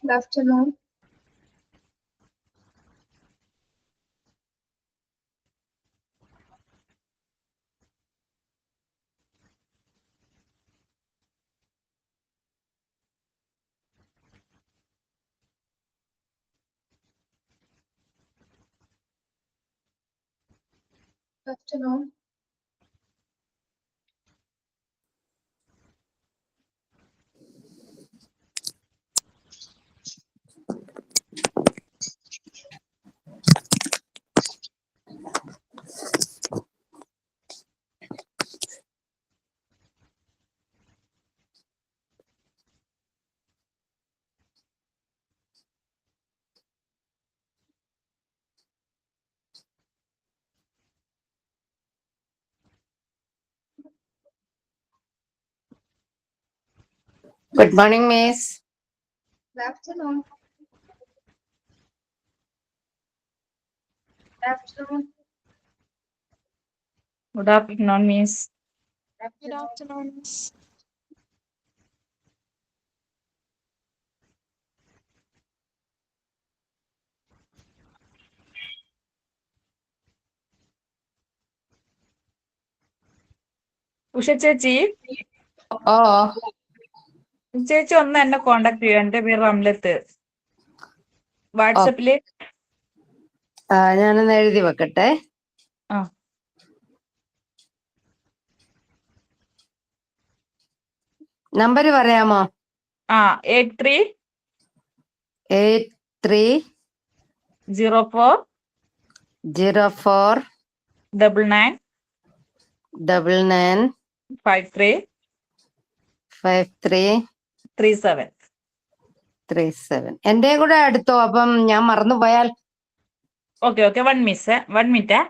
Good afternoon. Good afternoon. Good morning, Miss. Good afternoon. Good afternoon. Good afternoon, Miss. Good afternoon. Miss. Usha ചേച്ചി Oh, ചേച്ചി ഒന്ന് എന്നെ contact ചെയ്യോ? എന്റെ പേര് റംലത്ത്. വാട്സപ്പില് ഞാനൊന്ന് എഴുതി വെക്കട്ടെ. ആ നമ്പർ പറയാമോ? 8304 8304 99 99 53 53 37. 37. എന്റെ കൂടെ എടുത്തോ, അപ്പം ഞാൻ മറന്നു പോയാൽ. Okay 1 minute.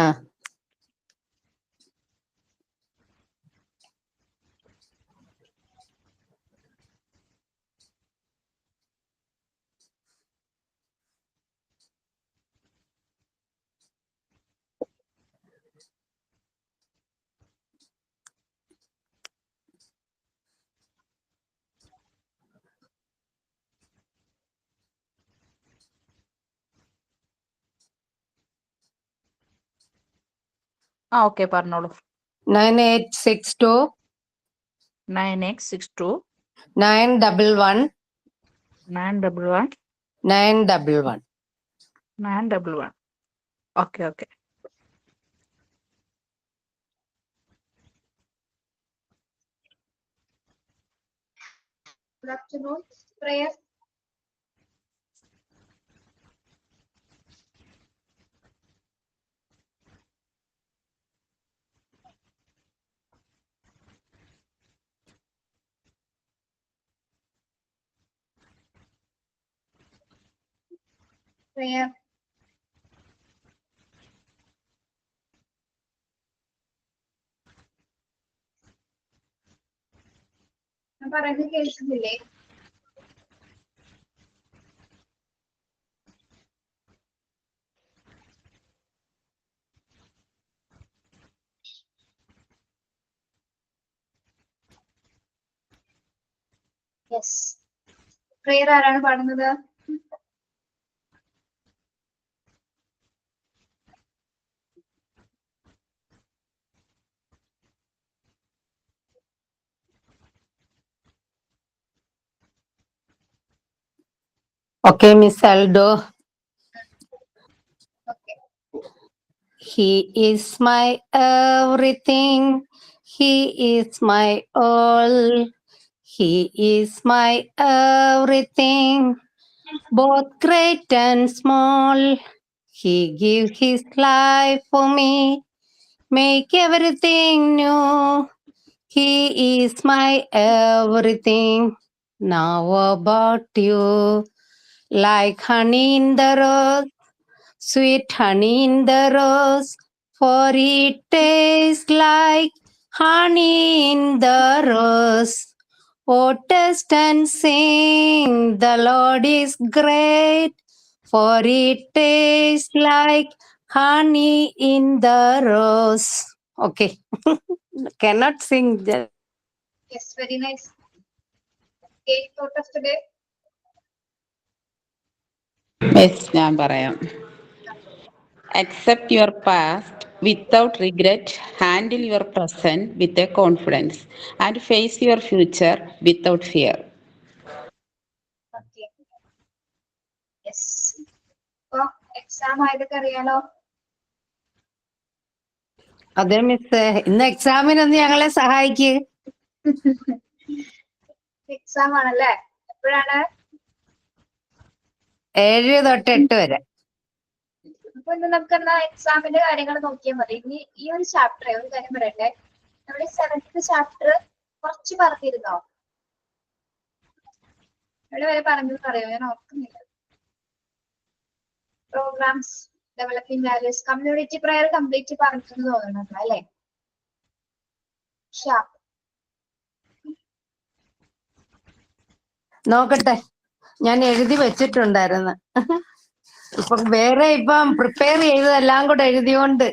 ആ ഓക്കെ പറഞ്ഞോളൂ. 9862 9862 911 911 911. 911. Okay Good afternoon. Prayer. Prayer. ഞാൻ പറയുന്നത് കേൾക്കുന്നില്ലേ? യെസ്. പ്രേയർ ആരാണ് പാടുന്നത്? Okay, Miss Aldo. Okay. He is my everything. He is my all. He is my everything, both great and small. He gave his life for me, make everything new. He is my everything. Now about you, like honey in the rose, sweet honey in the rose, for it tastes like honey in the rose. Oh, taste and sing, the Lord is great, for it tastes like honey in the rose. Okay. Cannot sing. Yes, very nice. Okay, thought of today. Yes, ഞാൻ പറയാം. Accept your past without regret, handle your present with a confidence, and face your future without fear. Okay, yes. ഇപ്പൊ exam ആയതൊക്കെ അറിയാലോ. അതെ miss, ഇന്ന് എക്സാമിനൊന്ന് ഞങ്ങളെ സഹായിക്ക്. Exam ആണല്ലേ? എപ്പോഴാണ്? 7 തൊട്ട് 8 വരെ. അപ്പൊ ഇന്ന് നമുക്ക് എന്നാ എക്സാമിന്റെ കാര്യങ്ങൾ നോക്കിയാൽ മതി. ഇനി ഈ ഒരു ചാപ്റ്റർ, ഒരു കാര്യം പറയട്ടെ, നമ്മുടെ 7th ചാപ്റ്റർ കുറച്ച് പറഞ്ഞിരുന്നോ? എവിടെ വരെ പറഞ്ഞത് പറയോ? ഞാൻ ഓർക്കുന്നില്ല. Programs, developing values, community prayer complete പറഞ്ഞിട്ടെന്ന് തോന്നുന്നുണ്ട് അല്ലേ? നോക്കട്ടെ, ഞാൻ എഴുതി വെച്ചിട്ടുണ്ടായിരുന്നു. ഇപ്പൊ വേറെ ഇപ്പം പ്രിപ്പയർ ചെയ്തതെല്ലാം കൂടെ എഴുതിയോണ്ട്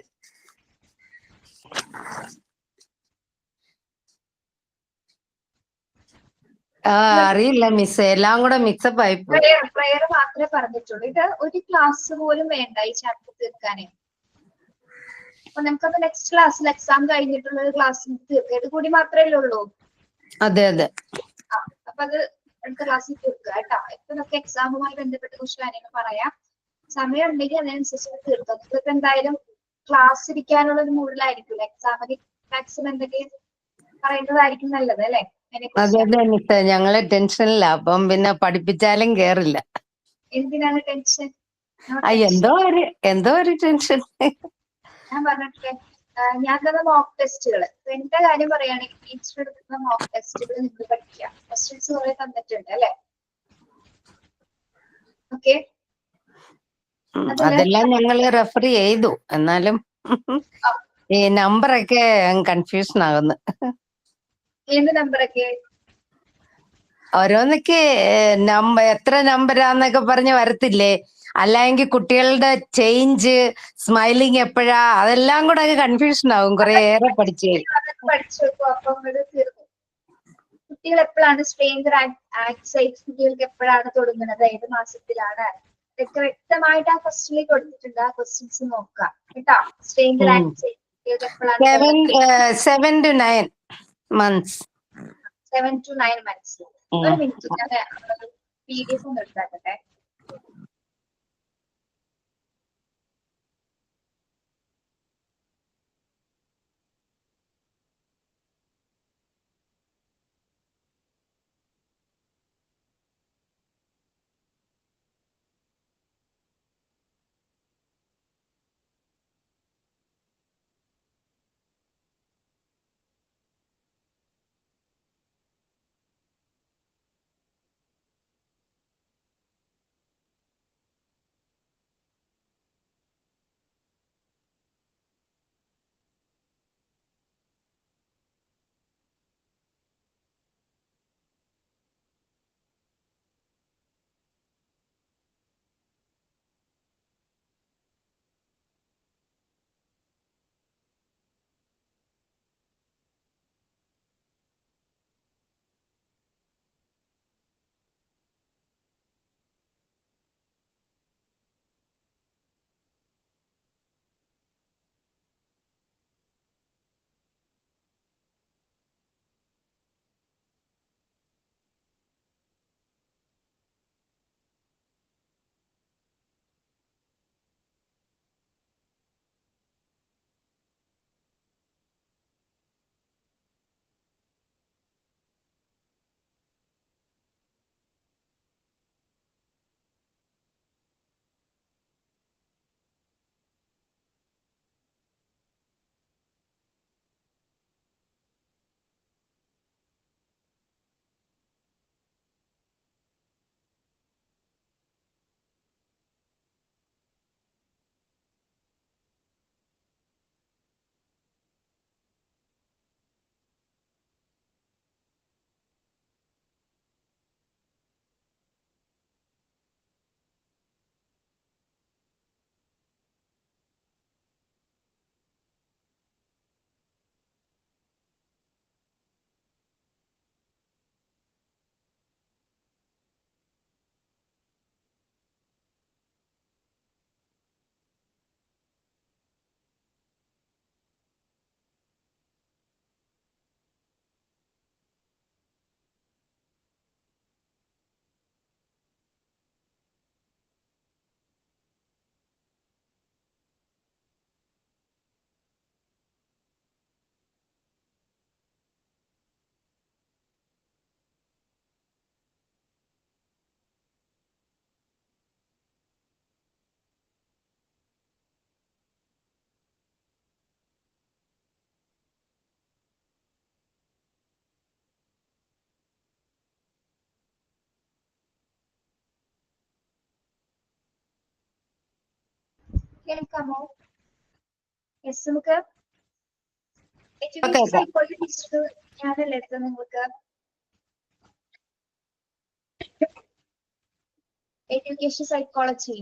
അറിയില്ല മിസ്, എല്ലാം കൂടെ മിക്സപ്പ് ആയിപ്പോയി. പ്രയർ മാത്രമേ പറഞ്ഞിട്ടുള്ളൂ. ഇത് ഒരു ക്ലാസ് പോലും വേണ്ട ഈ ചാപ്റ്റർ തീർക്കാനേ. അപ്പൊ നമുക്കത് നെക്സ്റ്റ് ക്ലാസ്സിൽ എക്സാം കഴിഞ്ഞിട്ടുള്ള ഒരു ക്ലാസ്സിൽ തീർക്കുക. ഇത് കൂടി മാത്രമേ ഉള്ളൂ. അതെ അതെ. അപ്പൊ അത് അടുത്ത ക്ലാസ്സിൽ തീർക്കുക കേട്ടോ. ഇപ്പൊ നമുക്ക് എക്സാമുമായി ബന്ധപ്പെട്ട കുറച്ച് കാര്യങ്ങൾ പറയാം. സമയം ഉണ്ടെങ്കിൽ അതിനനുസരിച്ച് തീർക്കാം. നിങ്ങൾക്ക് എന്തായാലും ക്ലാസ് ഇരിക്കാനുള്ള ഒരു മൂഡിലായിരിക്കില്ല. എക്സാമിന് മാക്സിമം എന്തൊക്കെ പറയുന്നതായിരിക്കും നല്ലത് അല്ലെ? അതെ അതെ മിസ്, ഞങ്ങളെ ടെൻഷനില്ല. അപ്പം പിന്നെ പഠിപ്പിച്ചാലും കേറില്ല. എന്തിനാണ് ടെൻഷൻ? എന്തോ ഒരു ടെൻഷൻ. ഞാൻ പറഞ്ഞിട്ടില്ലേ, ഞാൻ തന്ന മോക്ക് ടെസ്റ്റുകൾ, എന്റെ കാര്യം പറയുകയാണെങ്കിൽ ടീച്ചർ എടുക്കുന്ന മോക്ക് ടെസ്റ്റുകൾ നിങ്ങൾ പഠിക്കുക. ക്വസ്റ്റ്യൻസ് കുറെ തന്നിട്ടുണ്ട് അല്ലെ? ഓക്കെ, അതെല്ലാം ഞങ്ങൾ റെഫർ ചെയ്തു. എന്നാലും ഈ നമ്പറൊക്കെ കൺഫ്യൂഷൻ ആകുന്നു. ഏത് നമ്പറൊക്കെ? ഓരോന്നൊക്കെ എത്ര നമ്പരാന്നൊക്കെ പറഞ്ഞ് വരത്തില്ലേ? അല്ലെങ്കിൽ കുട്ടികളുടെ ചേഞ്ച്, സ്മൈലിങ് എപ്പോഴാ, അതെല്ലാം കൂടെ അങ്ങ് കൺഫ്യൂഷൻ ആകും. കുറെ ഏറെ പഠിച്ചു വെക്കും. അപ്പം തീർന്നു. കുട്ടികൾ എപ്പോഴാണ് സ്ട്രേഞ്ചർ ആക്സൈറ്റ്, കുട്ടികൾക്ക് എപ്പോഴാണ് തുടങ്ങുന്നത്, ഏത് മാസത്തിലാണ്, ഇതൊക്കെ വ്യക്തമായിട്ട് ആ ക്വസ്റ്റ്യനിൽ കൊടുത്തിട്ടുണ്ട്. ആ ക്വസ്റ്റ്യൻസ് നോക്കാം കേട്ടോ. സ്ട്രേഞ്ചർ ആക്സൈറ്റ് കുട്ടികൾക്ക് എപ്പോഴാണ്? 7 to 9 months. 7 to 9 months. ഒരു മിനിറ്റ്, ഞാൻ PDF ഒന്ന് എടുത്താട്ടെ. കേൾക്കാമോ? യെസ്, നമുക്ക് എഡ്യൂക്കേഷൻ കേൾക്കാം. സൈക്കോളജി ടീച്ചർ ഞാനല്ലേ എടുത്തത് നിങ്ങൾക്ക്? എഡ്യൂക്കേഷൻ സൈക്കോളജി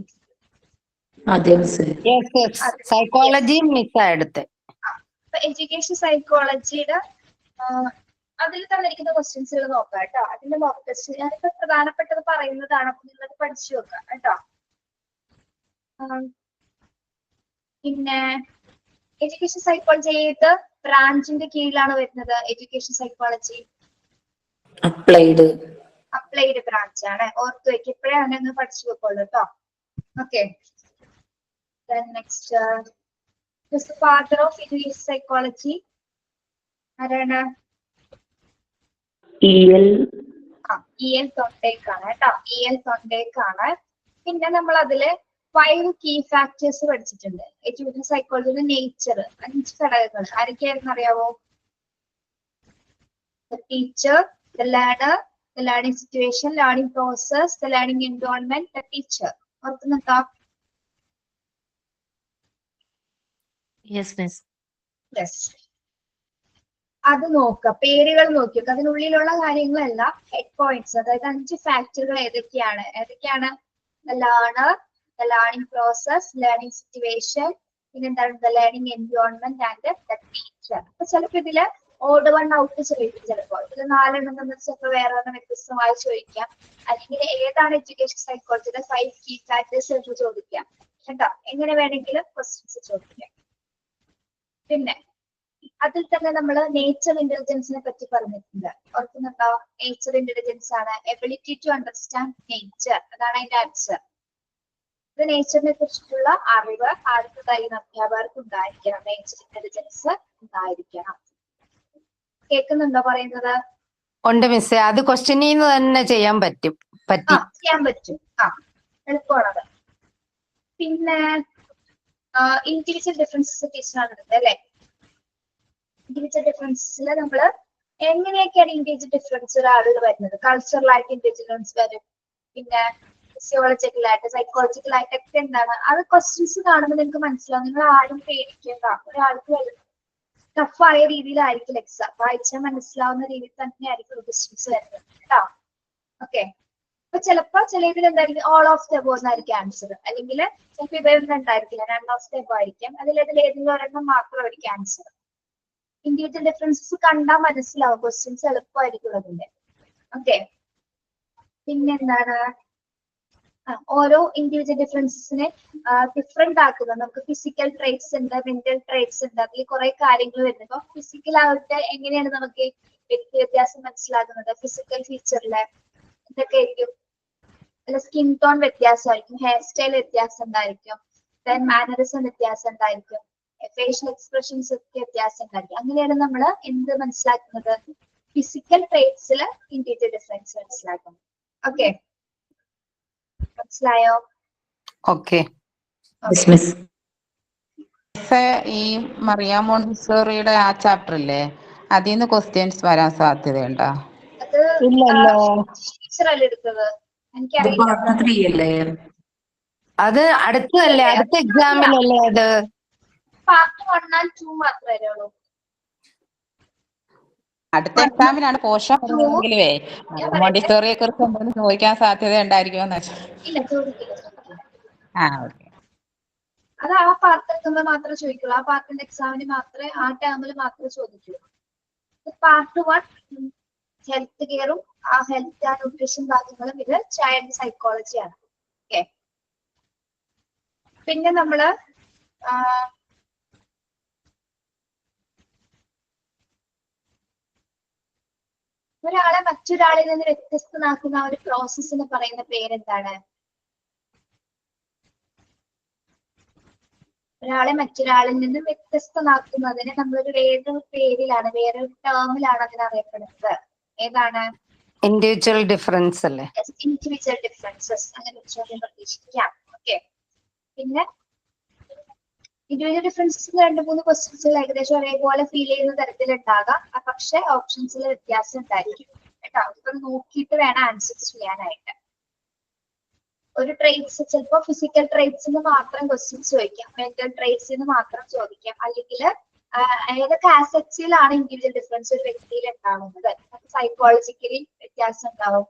അതെ മിസ്. യെസ് യെസ്, സൈക്കോളജി മിസ്സാ എടുത്ത്. അപ്പൊ എഡ്യൂക്കേഷൻ സൈക്കോളജിയുടെ അതിൽ തന്നിരിക്കുന്ന ക്വസ്റ്റ്യൻസുകൾ നോക്കാം കേട്ടോ. അതിന്റെ മോക്ക് ടെസ്റ്റ് ഞാനിപ്പോ പ്രധാനപ്പെട്ടത് പറയുന്നതാണ്, അപ്പൊ നിങ്ങളത് പഠിച്ചു നോക്കാം കേട്ടോ. പിന്നെ എഡ്യൂക്കേഷൻ സൈക്കോളജി ഏത് ബ്രാഞ്ചിന്റെ കീഴിലാണ് വരുന്നത്? Education psychology applied. Applied branch ആണ്. ഓർത്ത് വെക്ക്, ഇപ്പോഴേ അങ്ങനെ പഠിച്ചു വെക്കോളൂ കേട്ടോ. Okay, next father of education psychology ആരാണ്? EL EL തൊണ്ടേക്ക് ആണ് കേട്ടോ. EL തൊണ്ടേക്ക് ആണ്. പിന്നെ നമ്മൾ അതില് 5 കീ ഫാക്ടേഴ്സ് പഠിച്ചിട്ടുണ്ട്. എഡ്യൂക്കേഷൻ സൈക്കോളജിയുടെ നേച്ചർ 5 ഘടകങ്ങൾ ആരൊക്കെയായിരുന്നു അറിയാവോ? Teacher, the learner, the learning situation, learning process, the learning environment, the teacher. ഓർക്കുന്നുണ്ടോ? Yes miss. Yes. അത് നോക്കുക, പേരുകൾ നോക്കുക. അതിനുള്ളിലുള്ള കാര്യങ്ങളല്ല, ഹെഡ് പോയിന്റ്സ്, അതായത് 5 ഫാക്ടറുകൾ ഏതൊക്കെയാണ്? The learner, the learning process, learning situation, പിന്നെന്താണ് the learning environment and the teacher. അപ്പൊ ചിലപ്പോ ഇതില് ഓഡ് വൺ ഔട്ട് ചോദിക്കും. ചിലപ്പോ ഇതിൽ 4 എണ്ണം ചിലപ്പോൾ വേറെ വ്യത്യസ്തമായി ചോദിക്കാം. അല്ലെങ്കിൽ ഏതാണ് എഡ്യൂക്കേഷൻ സൈക്കോളജിയുടെ 5 കീ ഫാക്ടേഴ്സ് എന്ന് ചോദിക്കാം കേട്ടോ. എങ്ങനെ വേണമെങ്കിലും ക്വസ്റ്റ്യൻസ് ചോദിക്കാം. പിന്നെ അതിൽ തന്നെ നമ്മൾ നേച്ചർ ഇന്റലിജൻസിനെ പറ്റി പറഞ്ഞിട്ടുണ്ട്. ഓർക്കുന്നുണ്ടോ? നേച്ചർ ഇന്റലിജൻസ് ആണ് എബിലിറ്റി ടു അണ്ടർസ്റ്റാൻഡ് നേച്ചർ. അതാണ് അതിന്റെ ആൻസർ. ഇത് നേച്ചറിനെ കുറിച്ചിട്ടുള്ള അറിവ് ആർക്ക് കഴിയുന്ന അധ്യാപകർക്ക് ഉണ്ടായിരിക്കണം. നേച്ചർ ഇന്റലിജൻസ് ഉണ്ടായിരിക്കണം. കേൾക്കുന്നുണ്ടോ പറയുന്നത്? ഉണ്ട് മിസ്സേ, അത് ക്വസ്റ്റ്യനിൽ നിന്ന് തന്നെ ചെയ്യാൻ പറ്റും. ചെയ്യാൻ പറ്റും. എളുപ്പമാണത്. പിന്നെ ഇൻഡിവിജ്വൽ ഡിഫറൻസസ് ടീച്ചറാണ് എടുത്തത് അല്ലെ? ഇൻഡിവിജ്വൽ ഡിഫറൻസസിൽ നമ്മള് എങ്ങനെയൊക്കെയാണ് ഇൻഡിവിജ്വൽ ഡിഫറൻസ് ഒരാളിൽ വരുന്നത്? കൾച്ചറലായിട്ട് ഇൻഡിവിജ്വൽസ് വരും, പിന്നെ ഫിസിയോളജിക്കലായിട്ട്, സൈക്കോളജിക്കലായിട്ട് ഒക്കെ എന്താണ് അത് ക്വസ്റ്റ്യൻസ് കാണുമ്പോൾ നിങ്ങൾക്ക് മനസ്സിലാവും. നിങ്ങൾ ആരും പേടിക്കേണ്ട. ഒരാൾക്ക് ടഫായ രീതിയിലായിരിക്കും എക്സാം. വായിച്ചാൽ മനസ്സിലാവുന്ന രീതിയിൽ തന്നെയായിരിക്കും ക്വസ്റ്റ്യൻസ് വരുന്നത് കേട്ടോ. ഓക്കെ, അപ്പൊ ചിലപ്പോ ചില ഇതിൽ എന്തായിരിക്കും ഓൾ ഓഫ് ദ അബോവ് എന്നായിരിക്കും ആൻസർ. അല്ലെങ്കിൽ ചിലപ്പോൾ ഇവയൊന്നും ഉണ്ടായിരിക്കില്ല, നൺ ഓഫ് ദ അബോവ് ആയിരിക്കും. ഏതെങ്കിലും ഒരെണ്ണം മാത്രമായിരിക്കും ആൻസർ. ഇൻഡിവിജ്വൽ ഡിഫറൻസസ് കണ്ടാൽ മനസ്സിലാവും. ക്വസ്റ്റ്യൻസ് എളുപ്പമായിരിക്കും അതിന്റെ. ഓക്കെ, പിന്നെന്താണ് ഓരോ ഇൻഡിവിജ്വൽ ഡിഫറൻസസിനെ ഡിഫറെന്റ് ആക്കുന്നത്. നമുക്ക് ഫിസിക്കൽ ട്രേറ്റ്സ് ഉണ്ട്, മെന്റൽ ട്രേറ്റ്സ് ഉണ്ട്. അതിൽ കുറെ കാര്യങ്ങൾ വരുന്നത്. അപ്പൊ ഫിസിക്കൽ ആയിട്ട് എങ്ങനെയാണ് നമുക്ക് വ്യക്തി വ്യത്യാസം മനസ്സിലാകുന്നത്? ഫിസിക്കൽ ഫീച്ചറില് ഇതൊക്കെ ആയിരിക്കും. അല്ല, സ്കിൻ ടോൺ വ്യത്യാസമായിരിക്കും, ഹെയർ സ്റ്റൈൽ വ്യത്യാസം ഉണ്ടായിരിക്കും, ദെൻ മാനറിസം വ്യത്യാസം ഉണ്ടായിരിക്കും, ഫേഷ്യൽ എക്സ്പ്രഷൻസ് ഒക്കെ വ്യത്യാസം ഉണ്ടായിരിക്കും. അങ്ങനെയാണ് നമ്മൾ എന്ത് മനസ്സിലാക്കുന്നത്? ഫിസിക്കൽ ട്രേറ്റ്സിൽ ഇൻഡിവിജ്വൽ ഡിഫറൻസ് മനസ്സിലാക്കുന്നത്. ഓക്കെ, മനസ്സിലായോ? ഓക്കെ. ഈ മറിയ മോണ്ടിസോറിയുടെ ആ ചാപ്റ്റർ ഇല്ലേ, അതിൽ നിന്ന് ക്വസ്റ്റ്യൻസ് വരാൻ സാധ്യതയുണ്ടോ? അത് ഇല്ലല്ലോ, ടീച്ചറല്ലേ എടുത്തത്? എനിക്കറിയില്ല. അത് അടുത്തതല്ലേ, അടുത്ത എക്സാമിലല്ലേ അത്? പാർട്ട് 1 and 2 മാത്രമേ വരുള്ളൂ. അടുത്ത എക്സാമിനാണ് പോഷൻ പറഞ്ഞെങ്കിലേ മോണ്ടിസോറിയെ കുറിച്ച് എന്തെങ്കിലും ചോദിക്കാൻ സാധ്യത ഉണ്ടായിരിക്കുമെന്ന് വെച്ചാൽ. ഇല്ല, ചോദിക്കില്ല. ഓക്കെ. അത് ആ പാർട്ട് എത്തുമ്പോൾ മാത്രമേ ചോദിക്കുള്ളൂ. ആ പാർട്ടിന്റെ എക്സാമിന് മാത്രമേ ആ ടേമിൽ മാത്രമേ ചോദിക്കുള്ളൂ. പാർട്ട് 1 ഹെൽത്ത് കെയറും ആ ഹെൽത്ത് ആൻഡ് ന്യൂട്രീഷൻ ഭാഗങ്ങളും ഇത് ചൈൽഡ് സൈക്കോളജിയാണ്. ഓക്കെ, പിന്നെ നമ്മള് ഒരാളെ മറ്റൊരാളിൽ നിന്ന് വ്യത്യസ്തമാക്കുന്ന ആ ഒരു പ്രോസസ്സിന് പറയുന്ന പേരെന്താണ്? ഒരാളെ മറ്റൊരാളിൽ നിന്ന് വ്യത്യസ്തമാക്കുന്നതിന് നമ്മളൊരു വേറൊരു പേരിലാണ്, വേറൊരു ടേമിലാണ് അതിനറിയപ്പെടുന്നത്. ഏതാണ്? ഇൻഡിവിജ്വൽ ഡിഫറൻസ് അല്ലേ? Individual differences. അങ്ങനെ ഒരു ചോദ്യം പ്രതീക്ഷിക്കാം. ഓക്കെ, പിന്നെ ഇൻഡിവിജ്വൽ ഡിഫറൻസസ് 2-3 ക്വസ്റ്റ്യൻസിൽ ഏകദേശം ഒരേപോലെ ഫീൽ ചെയ്യുന്ന തരത്തിലുണ്ടാകാം. പക്ഷെ ഓപ്ഷൻസിൽ വ്യത്യാസം ഉണ്ടായിരിക്കും കേട്ടോ. ഇപ്പൊ നോക്കിയിട്ട് വേണം ആൻസർ ചെയ്യാനായിട്ട്. ഒരു ട്രേറ്റ്സ് ചിലപ്പോ ഫിസിക്കൽ ട്രേറ്റ്സിന് മാത്രം ക്വസ്റ്റ്യൻസ് ചോദിക്കാം, മെന്റൽ ട്രേറ്റ്സിന് മാത്രം ചോദിക്കാം, അല്ലെങ്കിൽ ഏതൊക്കെ ആസെറ്റ്സിലാണ് ഇൻഡിവിജ്വൽ ഡിഫറൻസ് ഒരു വ്യക്തിയിൽ ഉണ്ടാവുന്നത്. സൈക്കോളജിക്കലി വ്യത്യാസം ഉണ്ടാവും,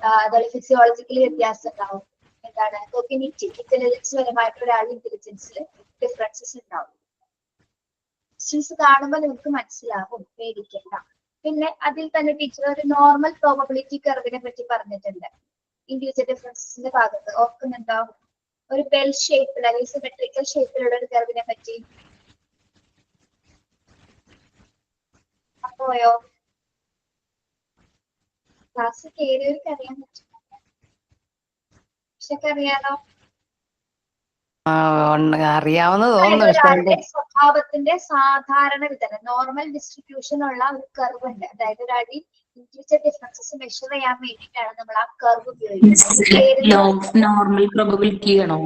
അതുപോലെ ഫിസിയോളജിക്കലി വ്യത്യാസം ഉണ്ടാവും, എന്താണ് കോഗ്നിറ്റീവ് ഇന്റലിജൻസ് പരമായിട്ട് ഒരാളുടെ ഇന്റലിജൻസിൽ ഡിഫറൻസസ് ഉണ്ടാവും. ക്വസ്റ്റ്യൻസ് കാണുമ്പോൾ നിങ്ങൾക്ക് മനസ്സിലാവും, പേടിക്കണ്ട. പിന്നെ അതിൽ തന്നെ ടീച്ചർ ഒരു നോർമൽ പ്രോബബിലിറ്റി കർവിനെ പറ്റി പറഞ്ഞിട്ടുണ്ട് ഇൻഡിവിജ്വൽ ഡിഫറൻസസിന്റെ ഭാഗത്ത്. ഓർക്കുന്നുണ്ടോ? ഒരു ബെൽ ഷേപ്പിൽ അല്ലെങ്കിൽ സിമെട്രിക്കൽ ഷേപ്പിലുള്ള ഒരു കർവിനെ പറ്റി പോയോ? ക്ലാസ് കയറിയവർക്ക് അറിയാൻ പറ്റും, പക്ഷെ അറിയാലോ അറിയാവുന്ന തോന്നുന്നു. ഒരാളുടെ സ്വഭാവത്തിന്റെ സാധാരണ വിതരണം, നോർമൽ ഡിസ്ട്രിബ്യൂഷൻ ഉള്ള ഒരു കർവ് ഉണ്ട്. അതായത് ഒരാളുടെ ഇൻഡിവിജ്വൽ ഡിഫറൻസസ് മെഷർ ചെയ്യാൻ വേണ്ടിയിട്ടാണ് നമ്മൾ ആ കർവ് ഉപയോഗിക്കുന്നത്. നോർമൽ പ്രോബബിലിറ്റി ആണോ?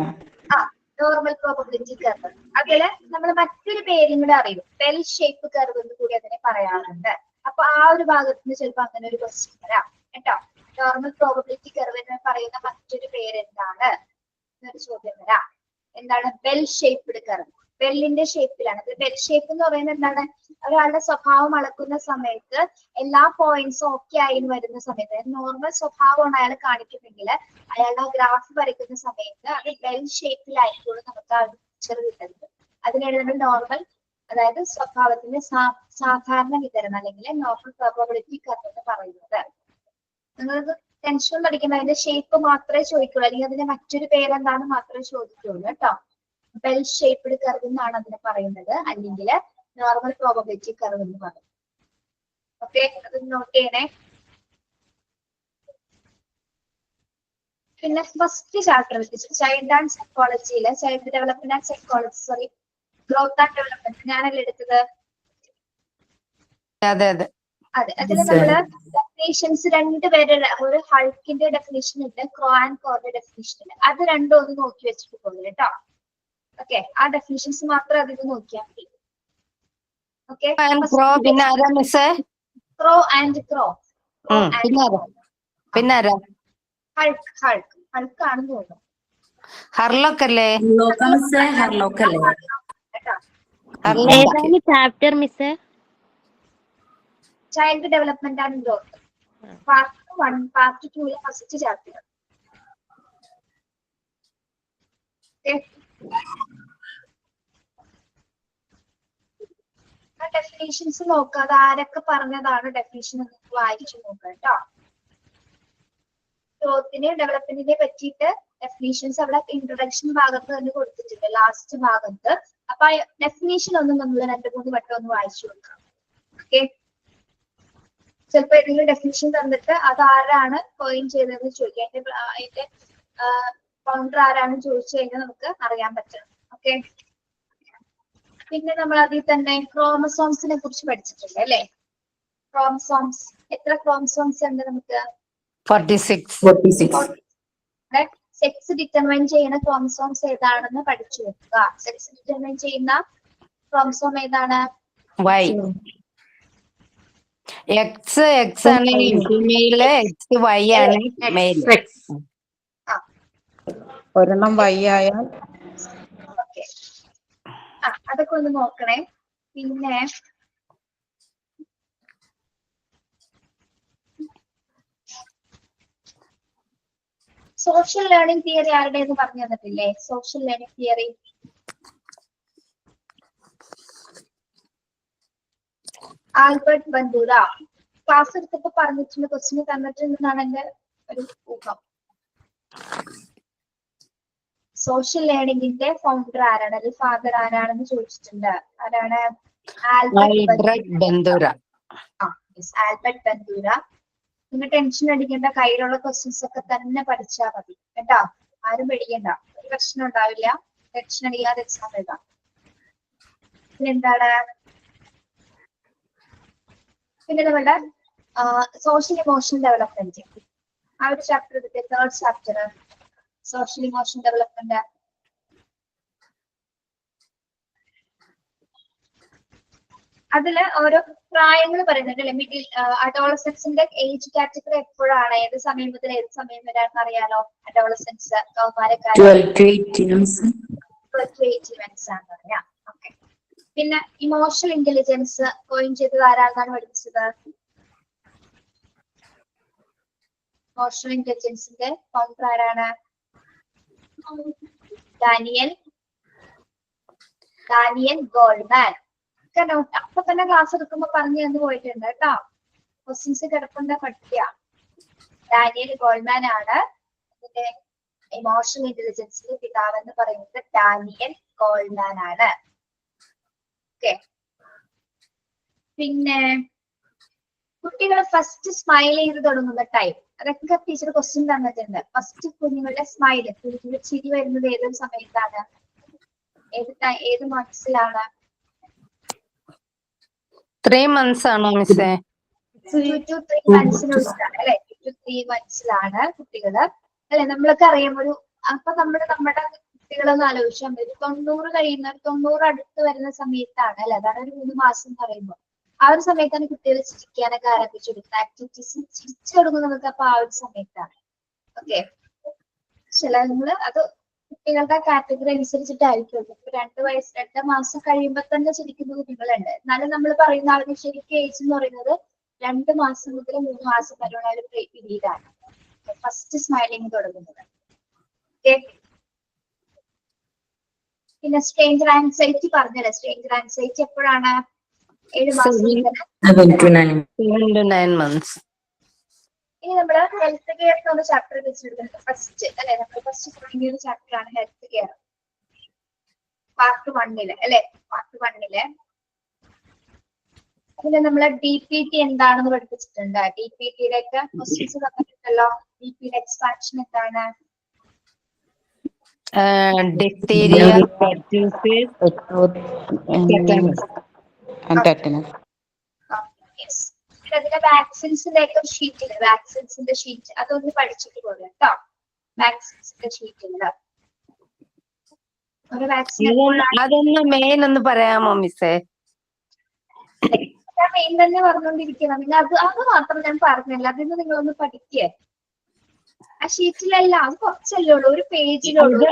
Normal probability curve. അതില് നമ്മൾ മറ്റൊരു പേരും കൂടെ അറിയും, ബെൽ ഷേപ്പ് കർവ് എന്ന് കൂടി അതിനെ പറയാറുണ്ട്. അപ്പൊ ആ ഒരു ഭാഗത്ത് നിന്ന് ചിലപ്പോ അങ്ങനെ ഒരു ക്വസ്റ്റ്യൻ വരാം കേട്ടോ. നോർമൽ പ്രോബബിലിറ്റി കർവ് എന്ന് പറയുന്ന മറ്റൊരു പേരെന്താണ് എന്നൊരു ചോദ്യം വരാം. എന്താണ്? Bell shaped curve. ബെല്ലിന്റെ ഷേപ്പിലാണ്. ബെൽ ഷേപ്പ് എന്ന് പറയുന്നത് എന്താണ്? ഒരാളുടെ സ്വഭാവം അളക്കുന്ന സമയത്ത് എല്ലാ പോയിന്റ്സും ഓക്കെ ആയി വരുന്ന സമയത്ത്, നോർമൽ സ്വഭാവമാണ് അയാൾ കാണിക്കുന്നെങ്കിൽ അയാളുടെ ഗ്രാഫ് വരയ്ക്കുന്ന സമയത്ത് അത് ബെൽ ഷേപ്പിലായിരിക്കും നമുക്ക് ആ പിക്ചർ കിട്ടുന്നത്. അതിനാണ് നമ്മൾ നോർമൽ, അതായത് സ്വഭാവത്തിന്റെ സാധാരണ വിതരണം അല്ലെങ്കിൽ നോർമൽ പ്രോബബിലിറ്റി കർവ് എന്ന് പറയുന്നത്. നിങ്ങൾക്ക് ടെൻഷൻ പഠിക്കുമ്പോൾ അതിന്റെ ഷേപ്പ് മാത്രമേ ചോദിക്കുള്ളൂ, അല്ലെങ്കിൽ അതിന്റെ മറ്റൊരു പേരെന്താന്ന് മാത്രമേ ചോദിക്കുള്ളൂ കേട്ടോ. ബെൽ ഷേപ്പ്ഡ് കർവ് എന്നാണ് അതിനെ പറയുന്നത്, അല്ലെങ്കിൽ നോർമൽ പ്രോബബിലിറ്റി കർവ് എന്ന് പറയും. ഓക്കെ, അത് നോട്ട് ചെയ്യണേ. പിന്നെ ഫസ്റ്റ് ചാപ്റ്റർ ചൈൽഡ് ആൻഡ് സൈക്കോളജിയിലെ child development and psychology, sorry growth and development ഞാനല്ലേ എടുത്തത്? അതെ അതെ അതെ, അതിൽ നമ്മള് ഡെഫിനേഷൻസ് രണ്ടുപേരുടെ, ഒരു ഹൾക്കിന്റെ ഡെഫിനേഷൻ ഉണ്ട്, ക്രോ ആൻഡ് കോറിന്റെ ഡെഫിനേഷൻ ഉണ്ട്. അത് രണ്ടും ഒന്ന് നോക്കി വെച്ചിട്ട് പോകും കേട്ടോ. ഓക്കെ, ആ ഡെഫിനേഷൻസ് മാത്രം അതിൽ നോക്കിയാൽ മതി. ഓക്കെ, പിന്നെ ആരാ മിസ്സേ? ക്രോ ആൻഡ് ക്രോ. പിന്നെ ആരാ? ഹൾക്ക്. ഹൾക്കാണെന്ന് തോന്നുന്നു. ഹർലോക്ക് അല്ലേ? ഹർലോക്ക് അല്ലേ? ഏതാണ് ചാപ്റ്റർ മിസ്സേ? Child development and growth, part 1 part 2 first chapter. Definitions നോക്കാതെ ആരൊക്കെ പറഞ്ഞതാണ് ഡെഫിനേഷൻ എന്ന് വായിച്ചു നോക്കാം കേട്ടോ. ഗ്രോത്തിനെ ഡെവലപ്മെന്റിനെ പറ്റിയിട്ട് ഡെഫിനേഷൻസ് അവിടെ ഇൻട്രൊഡക്ഷൻ ഭാഗത്ത് തന്നെ കൊടുത്തിട്ടുണ്ട്, ലാസ്റ്റ് ഭാഗത്ത്. അപ്പൊ ഡെഫിനേഷൻ ഒന്ന് നമ്മൾ 2-3 വട്ടം ഒന്ന് വായിച്ചു കൊടുക്കാം. ഓക്കെ, ചിലപ്പോ ഏതെങ്കിലും ഡെഫിനിഷൻ തന്നിട്ട് അത് ആരാണ് കോയിൻ ചെയ്തതെന്ന് ചോദിക്കാം, അതിന്റെ ഫൗണ്ടർ ആരാണെന്ന് ചോദിച്ചു കഴിഞ്ഞാൽ നമുക്ക് അറിയാൻ പറ്റും. ഓക്കെ, പിന്നെ നമ്മൾ അതിൽ തന്നെ ക്രോമസോംസിനെ കുറിച്ച് പഠിച്ചിട്ടുണ്ട് അല്ലെ? ക്രോമസോംസ്, എത്ര ക്രോമസോംസ് ഉണ്ട് നമുക്ക്? 46. സെക്സ് ഡിറ്റർമൈൻ ചെയ്യുന്ന ക്രോമസോംസ് ഏതാണെന്ന് പഠിച്ചു വെക്കുക. സെക്സ് ഡിറ്റർമൈൻ ചെയ്യുന്ന ക്രോമസോം ഏതാണ്? വൈ. എക്സ് ആണ് ഫീമെയില്, എക്സ് വൈ ആണ് മെയിൽ. ഒരെണ്ണം വൈ ആയാൽ ഓക്കെ, അതൊക്കെ ഒന്ന് നോക്കണേ. പിന്നെ സോഷ്യൽ ലേണിംഗ് തിയറി ആരുടെ എന്ന് പറഞ്ഞു തന്നിട്ടില്ലേ? Social learning theory Albert Bandura. Class എടുത്തപ്പോ പറഞ്ഞിട്ടുണ്ട്, ക്വസ്റ്റിന് തന്നിട്ടുണ്ടെന്നാണ് എന്റെ ഒരു ഊഹം. സോഷ്യൽ ലേണിംഗിന്റെ ഫൗണ്ടർ ആരാണ്, അല്ലെങ്കിൽ ഫാദർ ആരാണെന്ന് ചോദിച്ചിട്ടുണ്ട്. ആരാണ്? ആൽബർട്ട് ബന്ദൂര. ആൽബർട്ട് ബന്ദൂര. നിങ്ങൾ ടെൻഷൻ അടിക്കേണ്ട, കയ്യിലുള്ള ക്വസ്റ്റ്യൻസ് ഒക്കെ തന്നെ പഠിച്ചാൽ മതി കേട്ടോ. ആരും പേടിക്കണ്ട, ഒരു പ്രശ്നം ഉണ്ടാവില്ല. ടെൻഷൻ അടിക്കാതെ എക്സാം എഴുതാം. പിന്നെന്താണ്? പിന്നെ നമ്മളുടെ സോഷ്യൽ ഇമോഷണൽ ഡെവലപ്മെന്റ്, ആ ഒരു ചാപ്റ്റർ എടുത്ത്, 3rd chapter social emotional development. അതില് ഓരോ പ്രായങ്ങൾ പറയുന്നുണ്ട് അല്ലെ. മിഡിൽ അഡോളസൻസിന്റെ ഏജ് കാറ്റഗറി എപ്പോഴാണ്, ഏത് സമയം മുതൽ ഏത് സമയം വരാന്ന് അറിയാലോ? അഡോളസൻസ് കൗമാരക്കാരൻ 12 to 18 months. ആണ് പറയാം. ഓക്കെ. പിന്നെ ഇമോഷണൽ ഇന്റലിജൻസ് കോയിൻ ചെയ്തത് ആരാണെന്നാണ് പഠിപ്പിച്ചത്? ഇമോഷണൽ ഇന്റലിജൻസിന്റെ ഫൗണ്ടർ ആരാണ്? Daniel Goldman. അപ്പൊ തന്നെ ക്ലാസ് എടുക്കുമ്പോ പറഞ്ഞു തന്നു പോയിട്ടുണ്ട് കേട്ടോ. ക്വസ്റ്റ്യൻസ് കിടപ്പുണ്ട പഠിക്കുക. ഡാനിയൽ ഗോൾഡ്മാൻ ആണ് ഇതിന്റെ ഇമോഷണൽ ഇന്റലിജൻസിന്റെ പിതാവ് എന്ന് പറയുന്നത്. ഡാനിയൽ ഗോൾഡ്മാൻ ആണ്. ഓക്കെ. പിന്നെ കുട്ടികൾ ഫസ്റ്റ് സ്മൈൽ ചെയ്ത് തുടങ്ങുന്ന ടൈം, അതൊക്കെ ടീച്ചർ ക്വസ്റ്റ്യൻ തന്നിട്ടുണ്ട്. ഫസ്റ്റ് കുഞ്ഞുങ്ങളുടെ സ്മൈല്, കുഞ്ഞുങ്ങളുടെ ചിരി വരുന്നത് ഏതൊരു സമയത്താണ്? ഏത് മന്ത്സിലാണ്? 3 months ആണോ മിസ്സേ? 2 to 3 monthസിനുള്ളിലാണ് അല്ലെ? 2 to 3 monthസിലാണ് കുട്ടികള് അല്ലെ? നമ്മളൊക്കെ അറിയാം ഒരു, അപ്പൊ നമ്മുടെ കുട്ടികളൊന്ന് ആലോചിച്ചാൽ മതി. 90 അടുത്ത് വരുന്ന സമയത്താണ് അല്ലെ? അതാണ് ഒരു 3 മാസം എന്ന് പറയുമ്പോൾ. ആ ഒരു സമയത്താണ് കുട്ടികൾ ചിരിക്കാനൊക്കെ ആരംഭിച്ചെടുക്കുന്നത്. ആക്ടിവിറ്റീസ് ചിരിച്ചു തുടങ്ങുന്നത് അപ്പൊ ആ ഒരു സമയത്താണ്. ഓക്കെ. ചിലങ്ങള് അത് കുട്ടികളുടെ കാറ്റഗറി അനുസരിച്ചിട്ടായിരിക്കും. ഇപ്പൊ 2 വയസ്സ് 2 മാസം കഴിയുമ്പോൾ തന്നെ ചിരിക്കുന്ന കുട്ടികളുണ്ട്. എന്നാലും നമ്മൾ പറയുന്ന ആളുടെ ശരിക്കും ഏജ് എന്ന് പറയുന്നത് 2 മാസം മുതൽ 3 മാസം വരെയുള്ള ഒരു പീരീഡാണ് ഫസ്റ്റ് സ്മൈലിംഗ് തുടങ്ങുന്നത്. ഓക്കെ. പിന്നെ സ്ട്രേഞ്ചർ ആൻസൈറ്റി പറഞ്ഞല്ലേ? സ്ട്രേഞ്ചർ ആൻസൈറ്റി എപ്പോഴാണ്? 7 മാസം മുതൽ 7 to 9. 7 to 9 months. ഇനി നമ്മള് ഹെൽത്ത് കെയർ എന്ന ചാപ്റ്റർ വെച്ചെടുക്കുന്നത് ഫസ്റ്റ് അല്ലെ? നമ്മൾ ഫസ്റ്റ് തുടങ്ങിയ ഒരു ചാപ്റ്റർ ആണ് ഹെൽത്ത് കെയർ. പാർട്ട് 1 അല്ലെ? പാർട്ട് 1 അതില് നമ്മള് DPT എന്താണെന്ന് പഠിപ്പിച്ചിട്ടുണ്ട്. DPTയുടെ ഒക്കെ ക്വസ്റ്റ്യൻസ് തന്നിട്ടുണ്ടല്ലോ. DPT എക്സ്പാൻഷൻ എന്താണ്? Diphtheria, pertussis, tetanus. and tetanus. Yes. അതിന്റെ വാക്സിൻസിന്റെ ഒക്കെ ഷീറ്റില്, വാക്സിൻസിന്റെ ഷീറ്റ് അതൊന്ന് പഠിച്ചിട്ട് പോലെ കേട്ടോ. വാക്സിൻസിന്റെ ഷീറ്റില് ഒരു വാക്സിൻ അതൊന്ന് മെയിൻ ഒന്ന് പറയാമോ മിസ്സേ? ഞാൻ മെയിൻ തന്നെ പറഞ്ഞുകൊണ്ടിരിക്കണം. പിന്നെ അത് മാത്രം ഞാൻ പറഞ്ഞില്ല. അതിന് നിങ്ങളൊന്ന് പഠിക്കേ. ആ ഷീറ്റിലല്ല, അത് കുറച്ചല്ലേ ഉള്ളൂ, ഒരു പേജിലുള്ളൂ.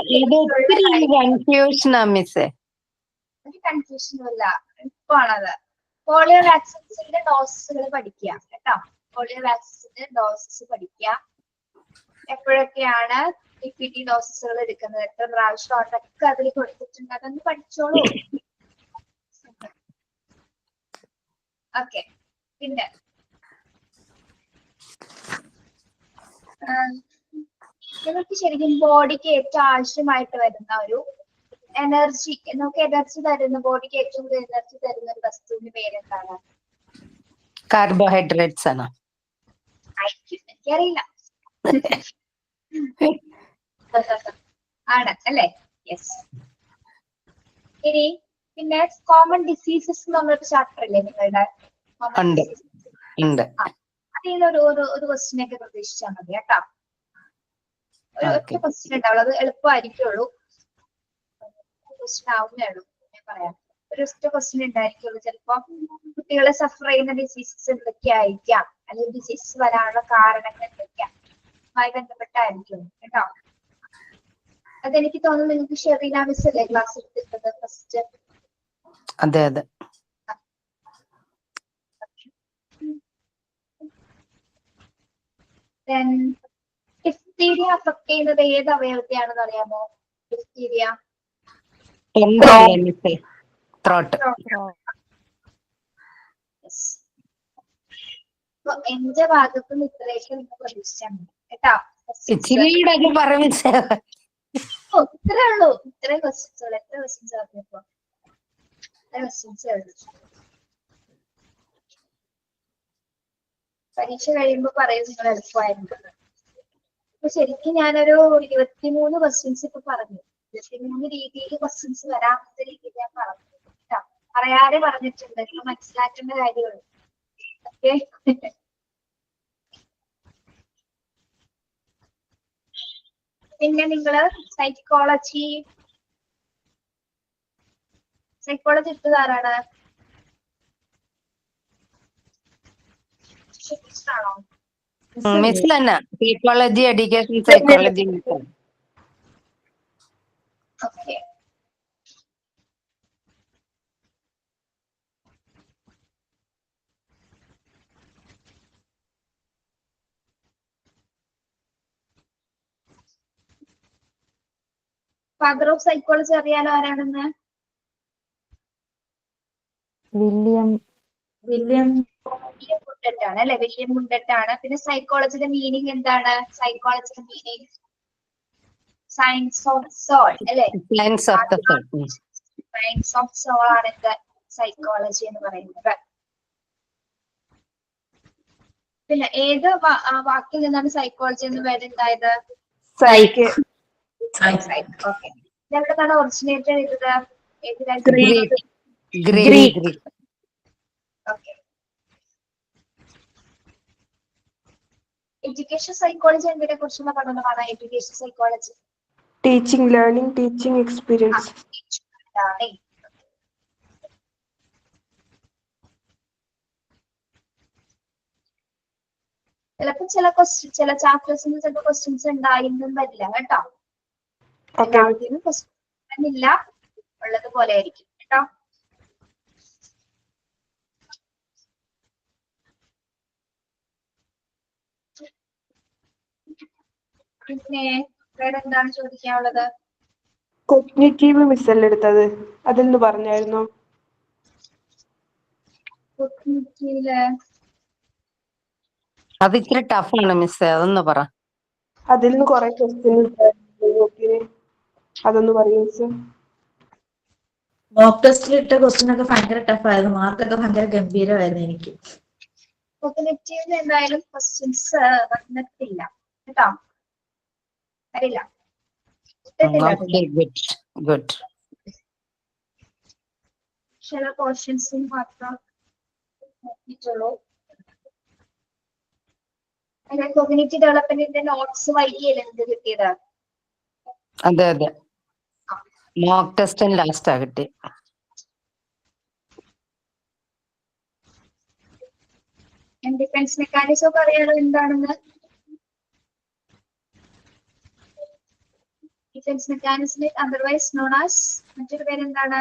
കൺഫ്യൂഷനാ മിസ്സേ. ഒരു കൺഫ്യൂഷനും ഇല്ല, എളുപ്പമാണത്. പോളിയോ വാക്സിൻസിന്റെ ഡോസുകൾ പഠിക്കുക കേട്ടോ. പോളിയോ വാക്സിന്റെ ഡോസസ് പഠിക്കുക. എപ്പോഴൊക്കെയാണ് DPT ഡോസസുകൾ എടുക്കുന്നത്, എത്ര പ്രാവശ്യം അതൊക്കെ അതിൽ കൊടുത്തിട്ടുണ്ട്, അതൊന്ന് പഠിച്ചോളൂ. ഓക്കെ. പിന്നെ നിങ്ങൾക്ക് ശരിക്കും ബോഡിക്ക് ഏറ്റവും ആവശ്യമായിട്ട് വരുന്ന ഒരു എനർജി, നമുക്ക് എനർജി തരുന്ന, ബോഡിക്ക് ഏറ്റവും കൂടുതൽ എനർജി തരുന്ന ഒരു വസ്തുവിന്റെ പേരെന്താണ്? കാർബോഹൈഡ്രേറ്റ്സ് ആണ്. എനിക്കറിയില്ല. ആണ് അല്ലേ? യെസ്. ഇനി പിന്നെ കോമൺ ഡിസീസസ് എന്നൊരു ചാപ്റ്റർ അല്ലേ നിങ്ങളുടെ? ഉണ്ട്. അതിൽ നിന്ന് ഒരു ക്വസ്റ്റ്യൻ ഒക്കെ പ്രതീക്ഷിച്ചാൽ മതി കേട്ടോ. ഒറ്റ ക്വസ്റ്റ്യൻ ഉണ്ടാവുള്ളൂ, അത് എളുപ്പമായിരിക്കുള്ളൂ. ക്വസ്റ്റ്യൻ ആവുന്നേ ഉള്ളൂ, ഞാൻ പറയാം. ഒരു ഒറ്റ ക്വസ്റ്റ്യൻ ഉണ്ടായിരിക്കുള്ളൂ. ചിലപ്പോ കുട്ടികളെ സഫർ ചെയ്യുന്ന ഡിസീസസ് എന്തൊക്കെ ആയിരിക്കാം, അല്ലെങ്കിൽ ഡിസീസസ് വരാനുള്ള കാരണങ്ങൾ എന്തൊക്കെയാണ് മായി ബന്ധപ്പെട്ടായിരിക്കും കേട്ടോ. അതെനിക്ക് തോന്നുന്നു നിങ്ങൾക്ക് ഷെറീന മിസ് അല്ലേ ക്ലാസ് എടുത്തിട്ടത് ഫസ്റ്റ്? അതെ. ഡിഫ്തീരിയ അഫക്ട് ചെയ്യുന്നത് ഏത് അവയവത്തെയാണെന്ന് അറിയാമോ? ഡിഫ്തീരിയ എന്റെ ഭാഗത്ത് നിന്ന് ഇത്രയൊക്കെ നിങ്ങൾ പ്രതീക്ഷിച്ചാൽ മതി കേട്ടോ. ഇച്ചിരിയുടെ പറഞ്ഞു. ഇത്രേ ഉള്ളൂ, ഇത്രയും ക്വസ്റ്റ്യൻസ് ഉള്ളു. എത്ര ക്വസ്റ്റ്യൻസ് പറഞ്ഞപ്പോ? ക്വസ്റ്റ്യൻസ് ഉള്ളു. പരീക്ഷ കഴിയുമ്പോ പറയും നിങ്ങൾ എളുപ്പമായിരുന്നു. അപ്പൊ ശരിക്കും ഞാനൊരു 23 ക്വസ്റ്റ്യൻസ് ഇപ്പൊ പറഞ്ഞു. 23 രീതിയിൽ ക്വസ്റ്റ്യൻസ് വരാത്ത രീതിയിൽ ഞാൻ പറഞ്ഞു കേട്ടോ. പറയാതെ പറഞ്ഞിട്ടുണ്ട്, ഇപ്പൊ മനസ്സിലാക്കേണ്ട കാര്യമുള്ളൂ. ഓക്കെ. പിന്നെ നിങ്ങള് സൈക്കോളജി എടുത്തത് ആരാണ്? ആണോ? മിസ് തന്നെ psychology education psychology. Okay. Father of psychology അറിയാലോ ആരാണെന്ന്? വില്യം വില്യം മുണ്ടറ്റ് ആണ് അല്ലെ? വില്യം മുണ്ടറ്റ് ആണ്. പിന്നെ സൈക്കോളജിയുടെ മീനിങ് എന്താണ്? സൈക്കോളജിയുടെ മീനിങ് സയൻസ് ഓഫ് സോൾ അല്ലെ? Science of the soul. Science of soul ആണ് എന്ത്? സൈക്കോളജി എന്ന് പറയുന്നത്. പിന്നെ ഏത് വാക്കിൽ നിന്നാണ് സൈക്കോളജി എന്ന് പേരുണ്ടായത്? സൈക്ക്. ഓക്കെ. ഇതെവിടെയാണ് ഒറിജിനേറ്റ് ചെയ്തത്? ഏത് ഗ്രീക്ക്. ഓക്കെ. എഡ്യൂക്കേഷൻ സൈക്കോളജി എന്തിനെ കുറിച്ചുള്ള പഠനമാണ് education psychology? Teaching, learning, teaching experience. ചിലപ്പോ ചില ചാപ്റ്റേഴ്സിന് ചിലപ്പോ ക്വസ്റ്റ്യൻസ് ഉണ്ടായിരുന്നും വരില്ല കേട്ടോ. എല്ലാത്തിനും ക്വസ്റ്റ്യൻ ഇല്ല, ഉള്ളതുപോലെ ആയിരിക്കും കേട്ടോ. പിന്നെ വേറെ എന്താണ് ചോദിക്കാനുള്ളത്? കോഗ്നിറ്റീവ് മിസ് അല്ലേ എടുത്തത്, അതൊന്ന് പറഞ്ഞായിരുന്നോ? അത് ഇച്ചിരി ടഫാണ് മിസ്, അതൊന്ന് പറ. അതിൽ നിന്ന് കുറെ ക്വസ്റ്റ്യൻ അതൊന്ന് പറയൂ മിസ്. മോക്ക് ടെസ്റ്റിൽ ഇട്ട ക്വസ്റ്റ്യൻ ഒക്കെ ഭയങ്കര ടഫായിരുന്നു, മാർക്കൊക്കെ ഭയങ്കര ഗംഭീരമായിരുന്നു എനിക്ക്. കോഗ്നിറ്റീവിൽ എന്തായാലും ക്വസ്റ്റ്യൻസ് വന്നിട്ടില്ല കേട്ടോ, വരില്ല. ഗുഡ്. ചില പോർഷൻസിൽ മാത്രം നോക്കിയിട്ടുള്ളൂ. കോഗ്നിറ്റീവ് ഡെവലപ്മെന്റിന്റെ നോട്ട്സ് വൈകിയല്ലേ നിങ്ങൾക്ക് കിട്ടിയത്? അതെ. മോക്ക് ടെസ്റ്റ് ലാസ്റ്റാ കിട്ടി. ഡിഫൻസ് മെക്കാനിസം ഒക്കെ അറിയാലോ എന്താണെന്ന്? Defence mechanism otherwise known as മറ്റൊരു പേരെന്താണ്?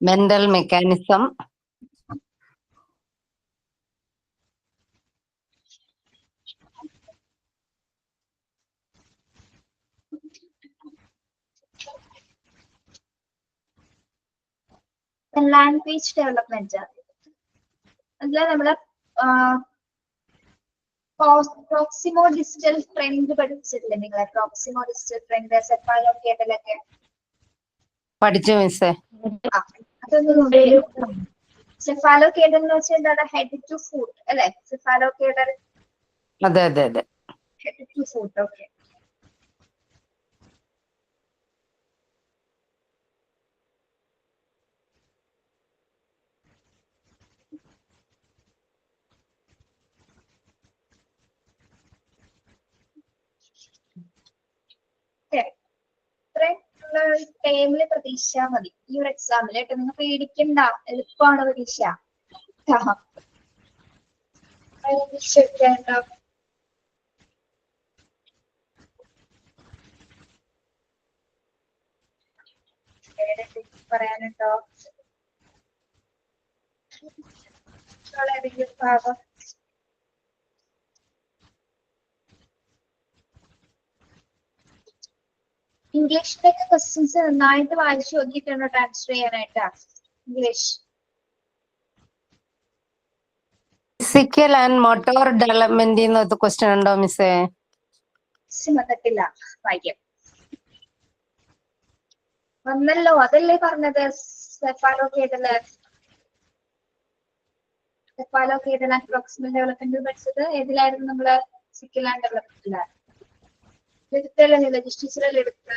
Mental mechanism. Language development. അതിൽ നമ്മള് പ്രോക്സിമോ ഡിജിറ്റൽ ട്രെൻഡ് പഠിച്ചിട്ടില്ലേ നിങ്ങളെ? പ്രോക്സിമോ ഡിജിറ്റൽ ട്രെൻഡ് സെഫാലോക്കേറ്റലൊക്കെ പഠിച്ചു മിസ്സേ. അതൊന്നും സെഫാലോക്കേറ്റൽ എന്ന് വെച്ചാൽ എന്താണ്? ഹെഡ് ടു ഫുട്ട് അല്ലെ? സെഫാലോക്കേറ്റൽ അതെ. Head to foot. ഓക്കെ. ടൈമില് പ്രതീക്ഷ മതി ഈ ഒരു എക്സാമിൽ കേട്ടോ. നിങ്ങൾ പേടിക്കണ്ട, എളുപ്പമാണ് പരീക്ഷ. പറയാനുണ്ടോ? ഏതെങ്കിലും ഭാഗം? ഇംഗ്ലീഷിന്റെ ഒക്കെ ക്വസ്റ്റ്യൻസ് നന്നായിട്ട് വായിച്ചു നോക്കിയിട്ടുണ്ടോ ട്രാൻസ്ഫർ ചെയ്യാനായിട്ട്? English physical and motor development question ഉണ്ടോ മിസ്സേ? വന്നിട്ടില്ല, വായിക്കാം. വന്നല്ലോ, അതല്ലേ പറഞ്ഞത്. സെഫാലോക്കേറ്റൽ ആൻഡ് പ്രോക്സിമൽ ഡെവലപ്മെന്റ് പഠിച്ചത് ഏതിലായിരുന്നു നമ്മള്? Physical and ഡെവലപ്മെന്റിലാണ്. എടുത്തല്ലേ രജിസ്ട്രേഷനിൽ എടുത്ത്?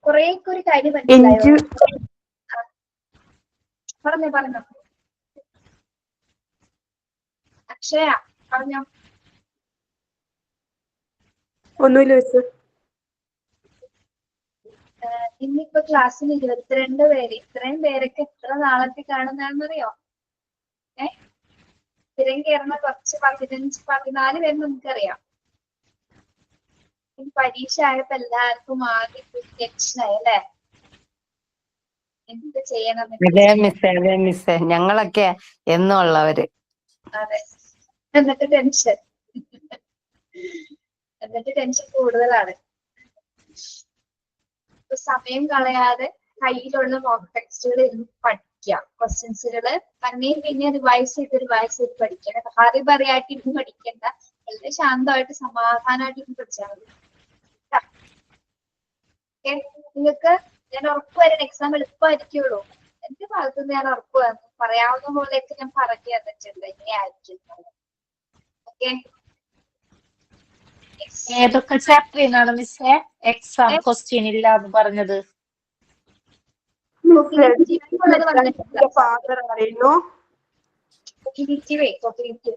കൊറേ ഒരു കാര്യം മനസ്സിലായോ? പറഞ്ഞോ അക്ഷയ പറഞ്ഞോ. ഒന്നുമില്ല മിസ്. ഇന്നിപ്പോ ക്ലാസ്സിൽ 22 പേര്. ഇത്രയും പേരൊക്കെ എത്ര നാളത്തെ കാണുന്നതെന്നറിയോ? സ്ഥിരം കയറുന്ന കുറച്ച് 15-14 പേര് നമുക്കറിയാം. പരീക്ഷ ആയപ്പോ എല്ലാവർക്കും ആകെ ടെൻഷനായി അല്ലേ? എന്ത് ചെയ്യണം? അതെ മിസ്സേ ഞങ്ങളൊക്കെ എന്നുള്ളവര്. അതെ, എന്നിട്ട് ടെൻഷൻ കൂടുതലാണ്. സമയം കളയാതെ കയ്യിലുള്ള മോക്ക് ടെക്സ്റ്റുകൾ ഇരുന്ന് പഠിക്കുക. ക്വസ്റ്റ്യൻസുകള് തന്നെയും പിന്നെ റിവൈസ് ചെയ്ത് പഠിക്കണം. ഹറി പറയായിട്ട് ഇരുന്ന് പഠിക്കണ്ട. വളരെ ശാന്തമായിട്ട് സമാധാനമായിട്ട് ഇരുന്ന് പഠിച്ചാൽ മതി. നിങ്ങൾക്ക് ഞാൻ ഉറപ്പ് വരാൻ എക്സാം എളുപ്പമായിരിക്കുള്ളൂ. എന്റെ ഭാഗത്തുനിന്ന് ഞാൻ ഉറപ്പ് പറയാവുന്ന പോലെയൊക്കെ ഞാൻ പറഞ്ഞു തന്നിട്ടുണ്ട്. ഇങ്ങനെയായിരിക്കും. ഓക്കെ, ഏതൊക്കെ ചാപ്റ്ററിനാണ് മിസ്സേ എക്സാം ക്വസ്റ്റ്യൻ ഇല്ല എന്ന് പറഞ്ഞത്? ഫാദർ അറിയുന്നു. കോഗ്നിറ്റീവ്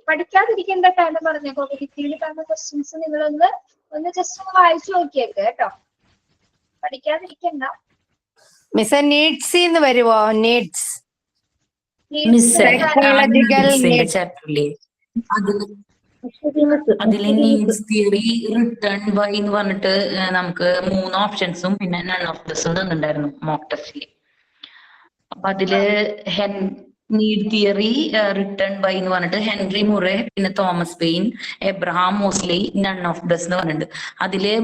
പഠിക്കാതിരിക്കേണ്ട കാര്യം പറഞ്ഞ കോഗ്നിറ്റീവിൽ തന്ന ക്വസ്റ്റ്യൻസ് നിങ്ങളൊന്ന് ജസ്റ്റ് ഒന്ന് വായിച്ചു നോക്കിയേക്ക് കേട്ടോ. പഠിക്കാതിരിക്കണ്ട. മിസ്സേ നീഡ്സ് എന്ന് വരുവോ? നീഡ്സ് മിസ്സേ സൈക്കോളജിക്കൽ ചാപ്റ്ററിലെ അതിലെ നീഡ്സ് തിയറി റിട്ടേൺ ബൈ എന്ന് പറഞ്ഞിട്ട് നമുക്ക് 3 ഓപ്ഷൻസും പിന്നെ നൺ ഓഫ് ദസും തന്നിട്ടുണ്ടായിരുന്നു മോക്ക് ടെസ്റ്റില്. അപ്പൊ അതില് നീഡ് തിയറി റിട്ടേൺ ബൈ എന്ന് പറഞ്ഞിട്ട് ഹെൻറി മുറെ, പിന്നെ Thomas Paine, Abraham Mosley, none of these എന്ന് പറഞ്ഞിട്ടുണ്ട്. അതില്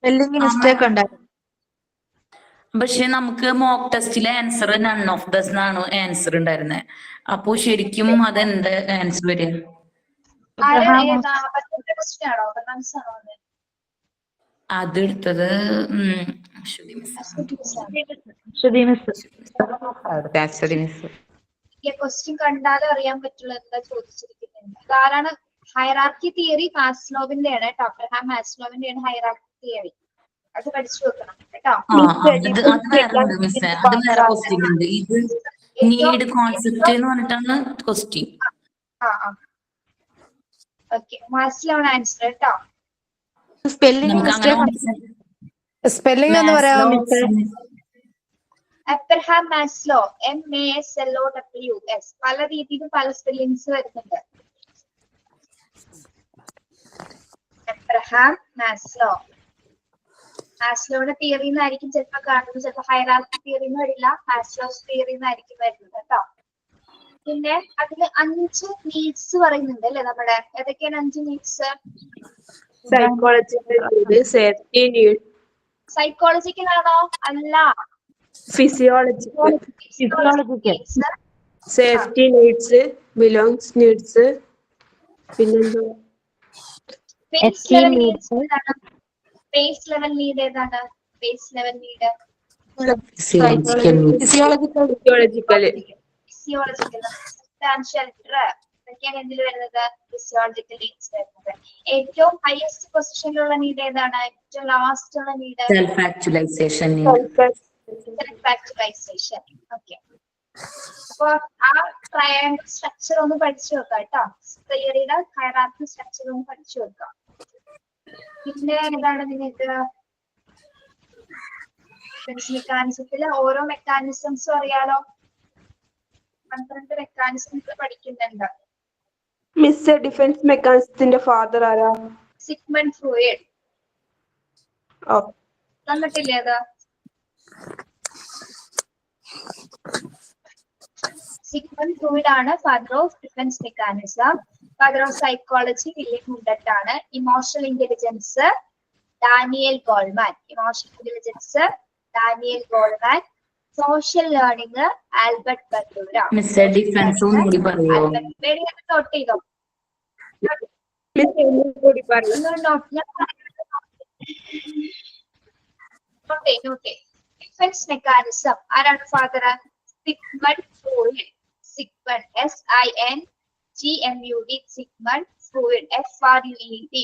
സ്പെല്ലിംഗ് മിസ്റ്റേക്ക് ഉണ്ടായിരുന്നു. പക്ഷെ നമുക്ക് മോക്ക് ടെസ്റ്റിലെ ആൻസർ നൺ ഓഫ് ദസ് എന്നാണ് ആൻസർ ഉണ്ടായിരുന്നത്. അപ്പൊ ശരിക്കും അതെന്താ ആൻസർ വരിക? അതെടുത്തത് ക്വസ്റ്റ്യൻ കണ്ടാലും അറിയാൻ പറ്റുള്ള എന്താ ചോദിച്ചിരിക്കുന്നത്. ഇതാരാണ്? ഹൈറാർക്കി തിയറി മാസ്ലോവിന്റെ ആണ്. അബ്രഹാം മാസ്ലോവിന്റെ ആണ് ഹൈറാർക്കി തിയറി. അത് പഠിച്ചു വെക്കണം കേട്ടോ. അത് വേറെ ഉണ്ട് മിസ്സേ, അത് വേറെ ക്വസ്റ്റ്യൻ ഉണ്ട്. ഇത് നീഡ് കോൺസെപ്റ്റ് എന്ന് പറഞ്ഞിട്ടാണ് ക്വസ്റ്റ്യൻ. ഓക്കെ, മാസ്ലോണ് ആൻസർ കേട്ടോ. Spelling mistake. സ്പെല്ലിംഗ് ഒന്ന് പറയാമോ മിസ്സേ? Abraham Maslow, MASLOWS. പല രീതിയിലും പല സ്പെല്ലിങ്സ് വരുന്നുണ്ട്. Abraham Maslow. മാസ്ലോയുടെ തിയറി എന്നായിരിക്കും ചിലപ്പോൾ കാണുന്നത്. ചിലപ്പോൾ ഹൈറാർക്കി തിയറി എന്ന് വരില്ല, മാസ്ലോസ് തിയറി എന്നായിരിക്കും വരുന്നത് കേട്ടോ. പിന്നെ അതില് 5 നീഡ്സ് പറയുന്നുണ്ട് അല്ലെ നമ്മുടെ. ഏതൊക്കെയാണ് 5 needs? Psychological need, safety need. Psychological ആണോ? അല്ല, physiological. Safety needs, belongs needs, പിന്നെന്തോ ബേസ് ലെവൽ നീഡ്സ് ഏതാണ്? ബേസ് ലെവൽ നീഡ് ഏതാണ്? Base level need physiological. ഇതൊക്കെയാണ് എന്തിൽ വരുന്നത്? ഫിസിയോളജിക്കൽ നീഡ്സ് വരുന്നത്. ഏറ്റവും ഹയസ്റ്റ് പൊസിഷനിലുള്ള നീഡ് ഏതാണ്? ഏറ്റവും ലാസ്റ്റ് ഉള്ള നീഡ് സെൽഫ് ആക്ച്വലൈസേഷൻ. ഓക്കെ, അപ്പൊ ആ ട്രയാങ്കിൾ സ്ട്രക്ചർ ഒന്ന് പഠിച്ചു വെക്കാം കേട്ടോ. തിയറിയുടെ ഹൈറാർക്കി സ്ട്രക്ചർ ഒന്ന് പഠിച്ചു വെക്കാം. പിന്നെ എന്താണ് നിങ്ങൾക്ക് മെക്കാനിസത്തില് ഓരോ മെക്കാനിസംസും അറിയാലോ. 12 മെക്കാനിസംസ് പഠിക്കുന്നുണ്ട്. മിസ്, ഡിഫൻസ് മെക്കാനിസത്തിന്റെ ഫാദർ ആരാ? Sigmund Freud. ഓ, തന്നിട്ടില്ലേ അത്? സിഗ്മണ്ട് ഫ്രോയിഡ് ആണ് father of defence mechanism. Father of psychology William Wundt ആണ്. Emotional intelligence Daniel Goleman. Social learning Albert Bandura. Mister defence ഒന്നുകൂടി പറയുമോ? നോട്ട് ചെയ്തോ? ഡിഫൻസ് മെക്കാനിസം ആരാണ് father? Sigmund Freud. Sigmund SINGMUD. Sigmund Freud FRUED.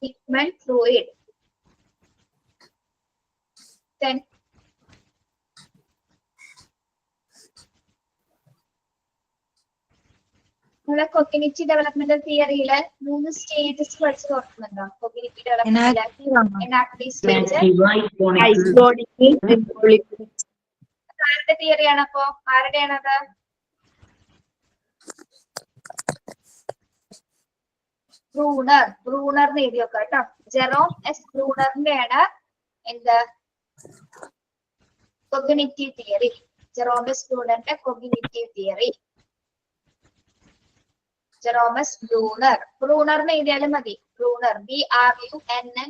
Sigmund Freud. Then നമ്മളെ cognitive developmental തിയറിയില് 3 stages പഠിച്ചു ഓർക്കുന്നുണ്ടോ? Cognitive ഡെവലപ്മെന്റിലെ ഇനാക്റ്റീവ് സ്റ്റേജ്. ആരുടെ തിയറിയാണ് അപ്പോ? ആരുടെയാണത്? ബ്രൂണറിന് എഴുതി വെക്കാം കേട്ടോ. ജെറോം എസ് ബ്രൂണറിന്റെയാണ് എന്ത് കൊഗ്നിറ്റീവ് തിയറി. ജെറോമസ് ബ്രൂണറിന്റെ കൊഗ്നിറ്റീവ് തിയറി. ജെറോമസ് ബ്രൂണറിന് എഴുതിയാലും മതി. Bruner, BRUNNER,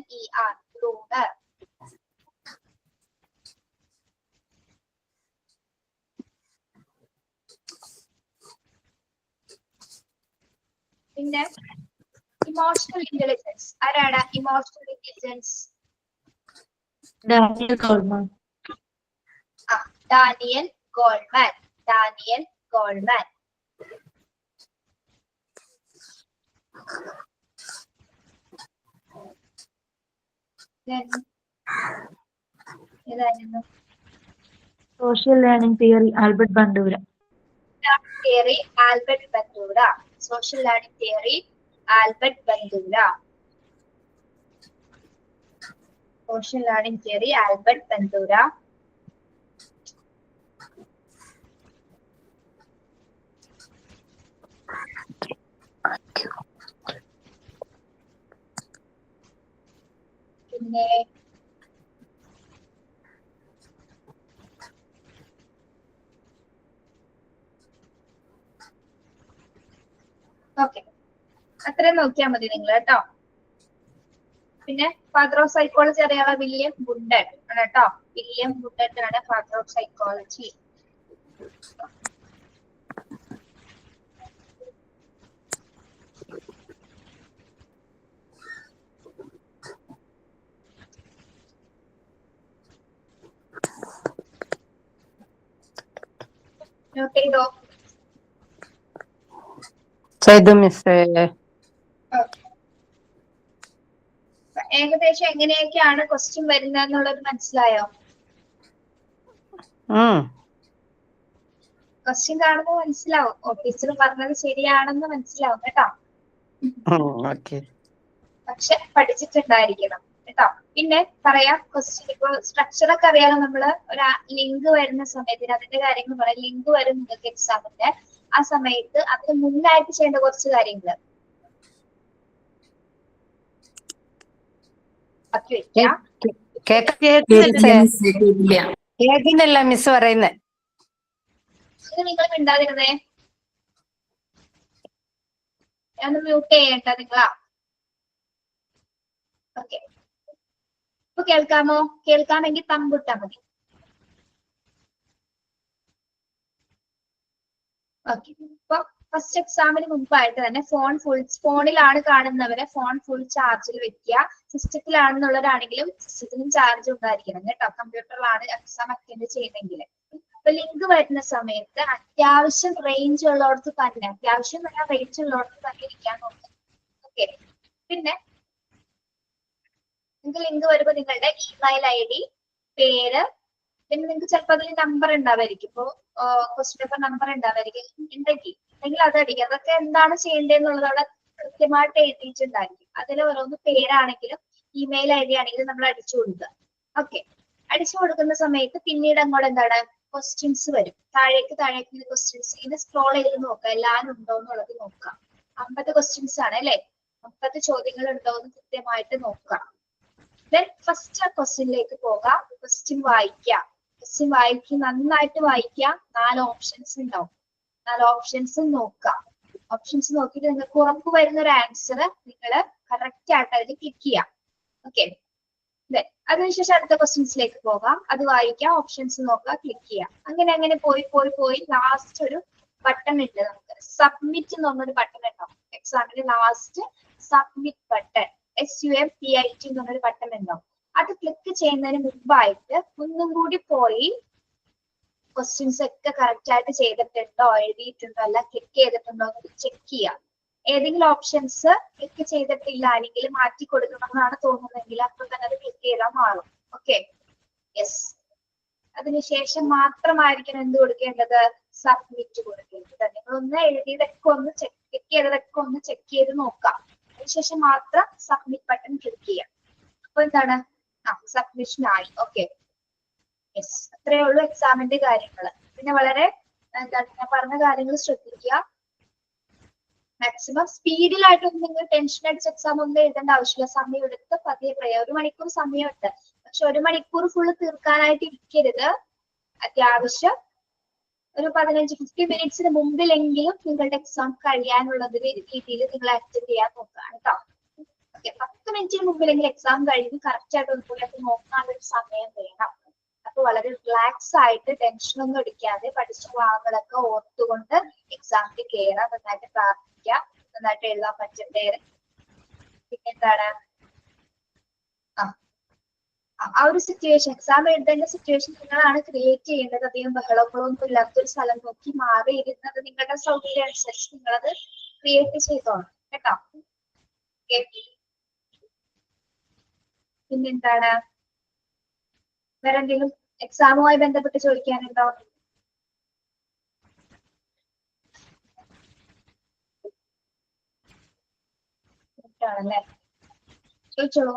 Bruner. പിന്നെ ഇമോഷണൽ ഇന്റലിജൻസ്. ആരാണ് emotional intelligence? Daniel Goleman. Daniel Goleman. ഏതായിരുന്നു? Social learning theory Albert Bandura. Theory Albert Bandura. Social learning theory Albert Bandura. Social learning theory Albert Bandura. പിന്നെ okay, അത്രയും നോക്കിയാൽ മതി നിങ്ങൾ കേട്ടോ. പിന്നെ ഫാദർ ഓഫ് സൈക്കോളജി അറിയാവുന്ന വില്യം ബുണ്ടറ്റ് ആണ് കേട്ടോ. വില്യം ബുണ്ടറ്റ് ആണ് ഫാദർ ഓഫ് സൈക്കോളജി. നോട്ട് ചെയ്തോ? ചെയ്തു മിസ്സേ. ഏകദേശം എങ്ങനെയൊക്കെയാണ് ക്വസ്റ്റ്യൻ വരുന്നതെന്നുള്ളത് മനസ്സിലായോ? ക്വസ്റ്റ്യൻ കാണുമ്പോൾ മനസ്സിലാവും. ഓഫീസർ പറഞ്ഞത് ശരിയാണെന്ന് മനസ്സിലാവും കേട്ടോ. പക്ഷെ പഠിച്ചിട്ടുണ്ടായിരിക്കണം കേട്ടോ. പിന്നെ പറയാം, ക്വസ്റ്റ്യൻ ഇപ്പൊ സ്ട്രക്ചർ ഒക്കെ അറിയാലോ. നമ്മള് ഒരു ലിങ്ക് വരുന്ന സമയത്തിന് അതിന്റെ കാര്യങ്ങൾ പറയാം. ലിങ്ക് വരും നിങ്ങൾക്ക് എക്സാമിന്റെ ആ സമയത്ത് അതിന് മുന്നായിട്ട് ചെയ്യേണ്ട കുറച്ച് കാര്യങ്ങൾ കേൾക്കുന്നില്ല മിസ് പറയുന്നേ. നിങ്ങൾ മിണ്ടാതിരുന്നേ. ഞാൻ മ്യൂട്ട് ചെയ്യട്ടെ നിങ്ങളാ. ഓക്കെ, ഇപ്പൊ കേൾക്കാമോ? കേൾക്കാമെങ്കിൽ തമ്പിട്ടാ മതി. ഓക്കെ, ഇപ്പൊ ഫസ്റ്റ് എക്സാമിന് മുമ്പായിട്ട് തന്നെ ഫോണിലാണ് കാണുന്നവരെ ഫോൺ ഫുൾ ചാർജിൽ വെക്കുക. സിസ്റ്റത്തിലാണെന്നുള്ളവരാണെങ്കിലും സിസ്റ്റത്തിനും ചാർജ് ഉണ്ടായിരിക്കണം കേട്ടോ. കമ്പ്യൂട്ടറിലാണ് എക്സാം അറ്റൻഡ് ചെയ്യുന്നെങ്കിൽ. അപ്പൊ ലിങ്ക് വരുന്ന സമയത്ത് അത്യാവശ്യം റേഞ്ച് ഉള്ളിടത്ത് തന്നെ, അത്യാവശ്യം നല്ല റേഞ്ച് ഉള്ളിടത്ത് തന്നെ ഇരിക്കാൻ നോക്കുക. ഓക്കെ, പിന്നെ നിങ്ങൾക്ക് ലിങ്ക് വരുമ്പോൾ നിങ്ങളുടെ ഇമെയിൽ ID, പേര്, പിന്നെ നിങ്ങൾക്ക് ചിലപ്പോൾ അതിൽ നമ്പർ ഉണ്ടാവായിരിക്കും. ഇപ്പോ ക്വസ്റ്റ്യൻ പേപ്പർ നമ്പർ ഉണ്ടാവായിരിക്കും. ഉണ്ടെങ്കിൽ അത് അടിക്കുക. അതൊക്കെ എന്താണ് ചെയ്യേണ്ടതെന്നുള്ളത് അവിടെ കൃത്യമായിട്ട് എഴുതിയിട്ടുണ്ടായിരിക്കും. അതിൽ ഓരോന്ന് പേരാണെങ്കിലും ഇമെയിൽ ID ആണെങ്കിലും നമ്മൾ അടിച്ചു കൊടുക്കുക. ഓക്കെ, അടിച്ചു കൊടുക്കുന്ന സമയത്ത് പിന്നീട് അങ്ങോട്ട് എന്താണ് ക്വസ്റ്റ്യൻസ് വരും. താഴേക്ക് ക്വസ്റ്റ്യൻസ് ഇത് സ്ക്രോൾ ചെയ്ത് നോക്കുക. എല്ലാവരും ഉണ്ടോ എന്നുള്ളത് നോക്കുക. 50 ക്വസ്റ്റ്യൻസ് ആണ് അല്ലെ. 50 ചോദ്യങ്ങൾ ഉണ്ടോ എന്ന് കൃത്യമായിട്ട് നോക്കുക. ദെൻ ഫസ്റ്റ് ക്വസ്റ്റ്യനിലേക്ക് പോകാം. ക്വസ്റ്റ്യൻ വായിക്കാം. നന്നായിട്ട് വായിക്കുക. 4 ഓപ്ഷൻസ് ഉണ്ടാവും. 4 ഓപ്ഷൻസ് നോക്കുക. ഓപ്ഷൻസ് നോക്കിയിട്ട് നിങ്ങൾക്ക് ഉറപ്പ് വരുന്ന ഒരു ആൻസർ നിങ്ങൾ കറക്റ്റ് ആയിട്ട് അതിൽ ക്ലിക്ക് ചെയ്യാം. ഓക്കെ, അതിനുശേഷം അടുത്ത ക്വസ്റ്റ്യൻസിലേക്ക് പോകാം. അത് വായിക്കാം, ഓപ്ഷൻസ് നോക്കുക, ക്ലിക്ക് ചെയ്യാം. അങ്ങനെ പോയി ലാസ്റ്റ് ഒരു ബട്ടൺ ഉണ്ട്. നമുക്ക് സബ്മിറ്റ് എന്ന് പറഞ്ഞൊരു ബട്ടൺ ഉണ്ടാവും. എക്സാമിന് ലാസ്റ്റ് സബ്മിറ്റ് ബട്ടൺ, SUMPIT എന്ന് പറഞ്ഞൊരു ബട്ടൺ ഉണ്ടാവും. അത് ക്ലിക്ക് ചെയ്യുന്നതിന് മുമ്പായിട്ട് ഒന്നും കൂടി പോയി ക്വസ്റ്റ്യൻസ് ഒക്കെ കറക്റ്റ് ആയിട്ട് ചെയ്തിട്ടുണ്ടോ, എഴുതിയിട്ടുണ്ടോ, അല്ല ക്ലിക്ക് ചെയ്തിട്ടുണ്ടോ എന്ന് ചെക്ക് ചെയ്യാം. ഏതെങ്കിലും ഓപ്ഷൻസ് ക്ലിക്ക് ചെയ്തിട്ടില്ല, അല്ലെങ്കിൽ മാറ്റി കൊടുക്കണമെന്നാണ് തോന്നുന്നതെങ്കിൽ അപ്പോൾ തന്നെ അത് ക്ലിക്ക് ചെയ്താൽ മാറും. Okay, yes. അതിനുശേഷം മാത്രമായിരിക്കണം എന്ത് കൊടുക്കേണ്ടത്, സബ്മിറ്റ് കൊടുക്കേണ്ടത്. നിങ്ങളൊന്ന് എഴുതിയതൊക്കെ ഒന്ന് ചെക്ക് ക്ലിക്ക് ചെയ്തതൊക്കെ ഒന്ന് ചെക്ക് ചെയ്ത് നോക്കാം. അതിനുശേഷം മാത്രം സബ്മിറ്റ് ബട്ടൺ ക്ലിക്ക് ചെയ്യാം. അപ്പൊ എന്താണ് സബ്മിഷൻ ആയി. ഓക്കെ, യെസ്, അത്രയേ ഉള്ളൂ എക്സാമിന്റെ കാര്യങ്ങൾ. പിന്നെ വളരെ എന്താണ് ഞാൻ പറഞ്ഞ കാര്യങ്ങൾ ശ്രദ്ധിക്കുക. മാക്സിമം സ്പീഡിലായിട്ടൊന്നും നിങ്ങൾ ടെൻഷൻ അടിച്ച് എക്സാം ഒന്നും എഴുതേണ്ട ആവശ്യമില്ല. സമയം എടുത്ത് പതിയെ പറയാം. 1 മണിക്കൂർ സമയമുണ്ട്, പക്ഷെ 1 മണിക്കൂർ ഫുള്ള് തീർക്കാനായിട്ട് ഇരിക്കരുത്. അത്യാവശ്യം ഒരു 15-50 മിനിറ്റ്സിന് മുമ്പിലെങ്കിലും നിങ്ങളുടെ എക്സാം കഴിയാനുള്ള രീതിയിൽ നിങ്ങൾ അറ്റൻഡ് ചെയ്യാൻ നോക്കുക കേട്ടോ. ഓക്കെ, 10 മിനിറ്റിന് മുമ്പിലെങ്കിലും എക്സാം കഴിഞ്ഞ് കറക്റ്റ് ആയിട്ട് ഒന്നുകൂടി നോക്കാനൊരു സമയം വേണം. അപ്പൊ വളരെ റിലാക്സ് ആയിട്ട് ടെൻഷൻ ഒന്നും എടുക്കാതെ പഠിച്ച ഭാഗങ്ങളൊക്കെ ഓർത്തുകൊണ്ട് എക്സാമിന് കയറാം. നന്നായിട്ട് പ്രാർത്ഥിക്കാം, നന്നായിട്ട് എഴുതാൻ പറ്റട്ടെ. പിന്നെന്താണ് ആ ഒരു സിറ്റുവേഷൻ, എക്സാം എഴുതേണ്ട സിറ്റുവേഷൻ നിങ്ങളാണ് ക്രിയേറ്റ് ചെയ്യേണ്ടത്. അധികം ബഹളങ്ങളൊന്നും ഇല്ലാത്തൊരു സ്ഥലം നോക്കി മാറി ഇരുന്നത് നിങ്ങളുടെ സൗകര്യം അനുസരിച്ച് നിങ്ങളത് ക്രിയേറ്റ് ചെയ്തോണം കേട്ടോ. പിന്നെന്താണ് വേറെ എന്തെങ്കിലും എക്സാമുമായി ബന്ധപ്പെട്ട് ചോദിക്കാനുണ്ടോ? ആണല്ലേ, ചോദിച്ചോളൂ.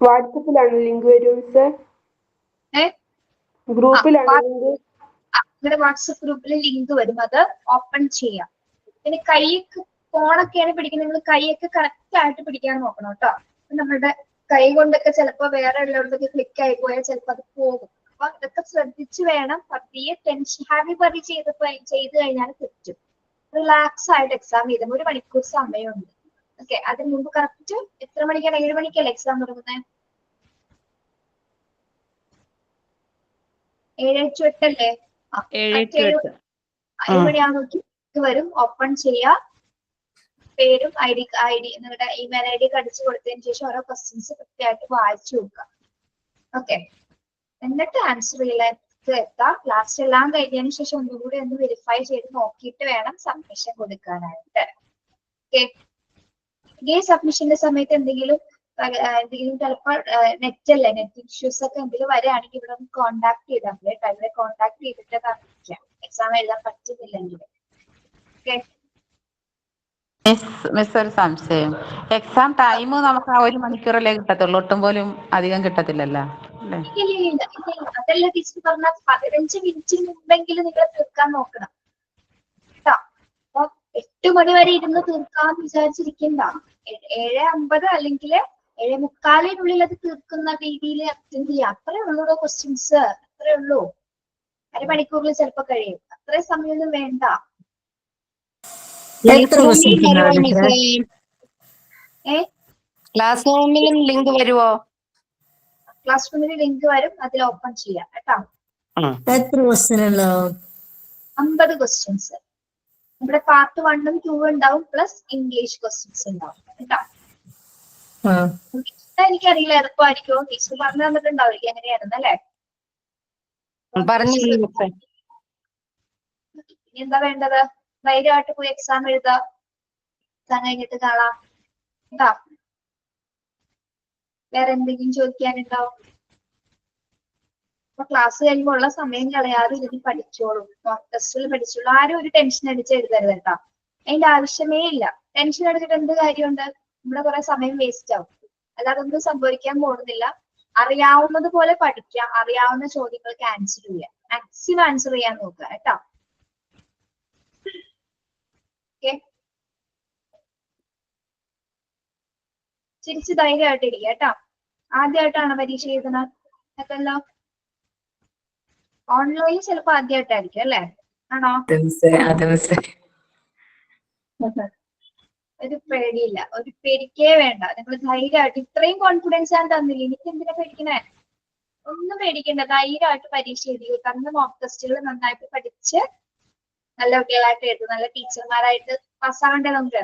വാട്സപ്പിലാണ് ലിങ്ക് വരും മിസ്സേ? ഗ്രൂപ്പിലാണ് ലിങ്ക്? നിങ്ങളുടെ വാട്സപ്പ് ഗ്രൂപ്പിൽ ലിങ്ക് വരും, അത് ഓപ്പൺ ചെയ്യാം. പിന്നെ കൈക്ക് ഫോണൊക്കെയാണ് പിടിക്കുന്നത്, നിങ്ങൾ കൈയൊക്കെ കറക്റ്റ് ആയിട്ട് പിടിക്കാൻ നോക്കണം കേട്ടോ. നമ്മളുടെ കൈ കൊണ്ടൊക്കെ ചിലപ്പോ വേറെ ഉള്ളിടത്തൊക്കെ ക്ലിക്ക് ആയി പോയാൽ ചിലപ്പോൾ അത് പോകും. അപ്പൊ ഇതൊക്കെ ശ്രദ്ധിച്ച് വേണം. പതിയെ ടെൻഷൻ ഹാബി ചെയ്ത് കഴിഞ്ഞാൽ തെറ്റും. റിലാക്സ് ആയിട്ട് എക്സാം ചെയ്തും 1 മണിക്കൂർ സമയമുണ്ട്. ഓക്കെ, അതിന് മുമ്പ് കറക്റ്റ് എത്ര മണിക്കാണ്? 7 മണിക്കല്ലേ എക്സാം തുടങ്ങുന്നത്? 7 to 8 അല്ലേ? 7 മണിയാകുമ്പോൾ വരും, ഓപ്പൺ ചെയ്യാ. പേരും ഐ ഡി നിങ്ങളുടെ ഇമെയിൽ ID ഒക്കെ അടിച്ചു കൊടുത്തതിന് ശേഷം ഓരോ ക്വസ്റ്റ്യൻസ് കൃത്യമായിട്ട് വായിച്ചു നോക്കുക. ഓക്കെ, എന്നിട്ട് ആൻസർ ചെയ്യലേക്ക് എത്താം. ലാസ്റ്റ് എല്ലാം കഴിഞ്ഞതിന് ശേഷം ഒന്നുകൂടി ഒന്ന് വെരിഫൈ ചെയ്ത് നോക്കിയിട്ട് വേണം സബ്മിഷൻ കൊടുക്കാനായിട്ട്. ഓക്കെ, ഈ സബ്മിഷന്റെ സമയത്ത് എന്തെങ്കിലും ചിലപ്പോൾ നെറ്റ് ഇഷ്യൂസ് ഒക്കെ എന്തെങ്കിലും വരികയാണെങ്കിൽ ഇവിടെ ഒന്ന് കോൺടാക്ട് ചെയ്താൽ മതി. ഇവിടെ കോൺടാക്ട് ചെയ്തിട്ട് അറിയിക്കാം എക്സാം എഴുതാൻ പറ്റുന്നില്ലെങ്കിൽ. ഓക്കെ, മിസ് ഒരു സംശയം, എക്സാം ടൈം നമുക്ക് ആ 1 മണിക്കൂറല്ലേ കിട്ടത്തുള്ളൂ, ഒട്ടും പോലും അധികം കിട്ടത്തില്ലല്ലോ അല്ലേ? ഇല്ല, അതല്ല ടീച്ചർ പറഞ്ഞ 15 മിനിറ്റിന് മുമ്പെങ്കിലും നിങ്ങൾ തീർക്കാൻ നോക്കണം കേട്ടോ. അപ്പൊ 8 മണി വരെ ഇരുന്ന് തീർക്കാന്ന് വിചാരിച്ചിരിക്കണ്ട. 7:50 അല്ലെങ്കിൽ 7:45 അത് തീർക്കുന്ന രീതിയിൽ അറ്റൻഡ് ചെയ്യാം. അത്രേ ഉള്ളൂ ക്വസ്റ്റ്യൻസ്, അത്രേ ഉള്ളൂ. 1 മണിക്കൂറിൽ ചിലപ്പോ കഴിയും, അത്രയും സമയമൊന്നും വേണ്ട. ക്ലാസ് റൂമിലും ലിങ്ക് വരുവോ? ക്ലാസ് റൂമിൽ ലിങ്ക് വരും, അതിൽ ഓപ്പൺ ചെയ്യാം കേട്ടോ. എത്ര ക്വസ്റ്റ്യൻ ഉണ്ടാവും? 50 ക്വസ്റ്റ്യൻസ്. ഇവിടെ പാർട്ട് 1ഉം 2ഉം ഉണ്ടാവും, പ്ലസ് ഇംഗ്ലീഷ് ക്വസ്റ്റ്യൻസ് ഉണ്ടാവും കേട്ടോ. എനിക്കറിയില്ല എളുപ്പമായിരിക്കുമോ, ടീച്ചർ പറഞ്ഞു തന്നിട്ടുണ്ടാവില്ല എങ്ങനെയായിരുന്നു അല്ലേ? ഇനി എന്താ വേണ്ടത്? ധൈര്യമായിട്ട് പോയി എക്സാം എഴുതാം. എക്സാം കഴിഞ്ഞിട്ട് കാണാം കേട്ടോ. വേറെ എന്തെങ്കിലും ചോദിക്കാനുണ്ടോ? അപ്പൊ ക്ലാസ് കഴിയുമ്പോൾ ഉള്ള സമയം കളയാതെ ഇതിന് പഠിച്ചോളൂ, മോക്ക് ടെസ്റ്റിൽ പഠിച്ചോളൂ. ആരും ഒരു ടെൻഷൻ അടിച്ച് എഴുതരുത് കേട്ടോ. അതിന്റെ ആവശ്യമേ ഇല്ല. ടെൻഷൻ എടുത്തിട്ട് എന്ത് കാര്യമുണ്ട്? നമ്മുടെ കുറെ സമയം വേസ്റ്റ് ആവും. അല്ലാതെ ഒന്നും സംഭവിക്കാൻ പോകുന്നില്ല. അറിയാവുന്നത് പോലെ പഠിക്കുക, അറിയാവുന്ന ചോദ്യങ്ങൾക്ക് ആൻസർ ചെയ്യുക, മാക്സിമം ആൻസർ ചെയ്യാൻ നോക്കുക കേട്ടോ. ഓക്കെ, ചിരിച്ച് ധൈര്യമായിട്ട് ഇരിക്കുക കേട്ടോ. ആദ്യമായിട്ടാണ് പരീക്ഷ എഴുതുന്നത് അതല്ലോ? ഓൺലൈൻ ചിലപ്പോ ആദ്യമായിട്ടായിരിക്കും അല്ലേ? ആണോ? ഒരു പേടിയില്ല, ഒരു പേടിക്കേ വേണ്ട. നിങ്ങൾ ധൈര്യമായിട്ട്, ഇത്രയും കോൺഫിഡൻസ് ഞാൻ തന്നില്ല, എനിക്ക് എന്തിനാ പേടിക്കണേ? ഒന്നും പേടിക്കണ്ട, ധൈര്യമായിട്ട് പരീക്ഷ എഴുതിയോ. തന്ന മോക്ക് ടെസ്റ്റുകൾ നന്നായിട്ട് പഠിച്ച് നല്ല കുട്ടികളായിട്ട് എഴുതും, നല്ല ടീച്ചർമാരായിട്ട് പാസ്സാവണ്ടേ നമുക്ക്?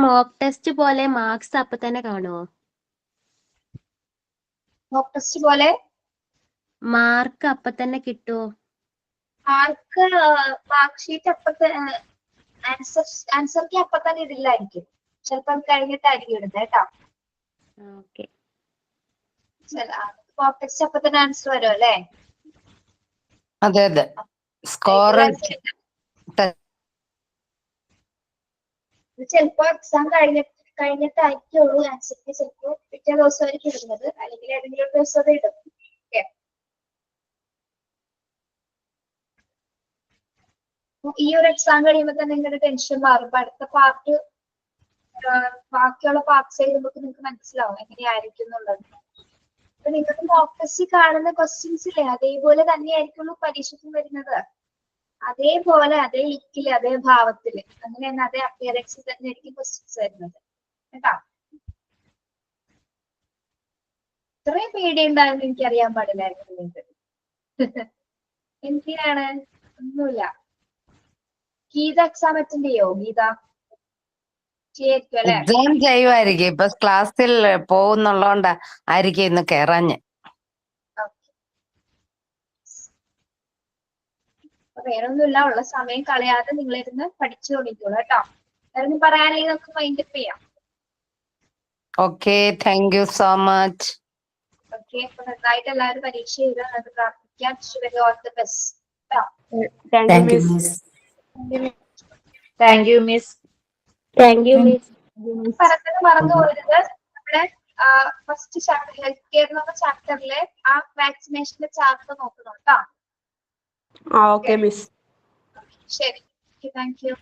മോക്ക് ടെസ്റ്റ് പോലെ മാർക്സ് അപ്പൊ തന്നെ കാണുമോ? മോക്ക് ടെസ്റ്റ് പോലെ മാർക്ക് അപ്പൊ തന്നെ കിട്ടുമോ? മാർക്ക് ഷീറ്റ് ആൻസർക്ക് അപ്പൊ തന്നെ ഇടില്ലായിരിക്കും, ചിലപ്പോൾ കഴിഞ്ഞിട്ടായിരിക്കും ഇടുന്നത് കേട്ടോ. ഓക്കെ, മോക്ക് ടെസ്റ്റ് അപ്പൊ തന്നെ ആൻസർ വരും അല്ലേ? അതെ അതെ സ്കോർ ചിലപ്പോ എക്സാം കഴിഞ്ഞിട്ടായിരിക്കുള്ളൂ ആൻസർ ചിലപ്പോ പിറ്റേ ദിവസമായിരിക്കും ഇടുന്നത്, അല്ലെങ്കിൽ ഏതെങ്കിലും ഒരു ദിവസം അത് ഇടും. ഓക്കെ, ഈ ഒരു എക്സാം കഴിയുമ്പോൾ തന്നെ നിങ്ങളുടെ ടെൻഷൻ മാറും. അടുത്ത പാർട്ട് ബാക്കിയുള്ള പാർട്ട്സ് എഴുതുമ്പോൾ നിങ്ങൾക്ക് മനസ്സിലാവും എങ്ങനെയായിരിക്കും എന്നുള്ളത്. അപ്പൊ നിങ്ങൾക്ക് മോക്ക് ടെസ്റ്റ് കാണുന്ന ക്വസ്റ്റ്യൻസ് ഇല്ലേ, അതേപോലെ തന്നെയായിരിക്കുള്ളൂ പരീക്ഷയ്ക്കും വരുന്നത്. അതേപോലെ അതേ ലിക്കില് അതേ ഭാവത്തില് അങ്ങനെ തന്നെ അതേ അപ്പിയറൻസിൽ തന്നെ ആയിരിക്കും ക്വസ്റ്റ്യൻസ് വരുന്നത് കേട്ടോ. ഇത്രയും പേടിയുണ്ടായിരുന്നു എനിക്കറിയാൻ പാടില്ലായിരുന്നു നിങ്ങൾക്ക്. എന്തിനാണ്? ഒന്നുമില്ല. ഗീത എക്സാം അറ്റൻഡ് ചെയ്യോ? ഗീത ചെയ്യായിരിക്കും അല്ലെ? എക്സാം ചെയ്യുമായിരിക്കും. ഇപ്പൊ ക്ലാസ്സിൽ പോകുന്നുള്ളോണ്ടാ ആയിരിക്കും ഇന്ന് കേറാഞ്ഞ്. വേറെ ഒന്നുമില്ല, ഉള്ള സമയം കളയാതെ നിങ്ങളിരുന്ന് പഠിച്ചു തുടങ്ങിക്കോളൂ കേട്ടോ. വേറൊന്നും പറയാനെങ്കിൽ നമുക്ക് മൈൻഡപ്പ് ചെയ്യാം. Okay, thank you so much. Okay, അപ്പൊ നന്നായിട്ട് എല്ലാവരും പരീക്ഷ എഴുതാൻ നമുക്ക് പ്രാർത്ഥിക്കാം. Very all the best. Thank you miss. Thank you miss. Thank you miss. പറഞ്ഞത് മറന്നു പോരുത്, നമ്മുടെ ഫസ്റ്റ് ചാപ്റ്റർ ഹെൽത്ത് കെയർ എന്ന ചാപ്റ്ററിലെ ആ വാക്സിനേഷന്റെ ചാപ്റ്റർ നോക്കണം കേട്ടോ. Okay miss. ശരി, താങ്ക് യു.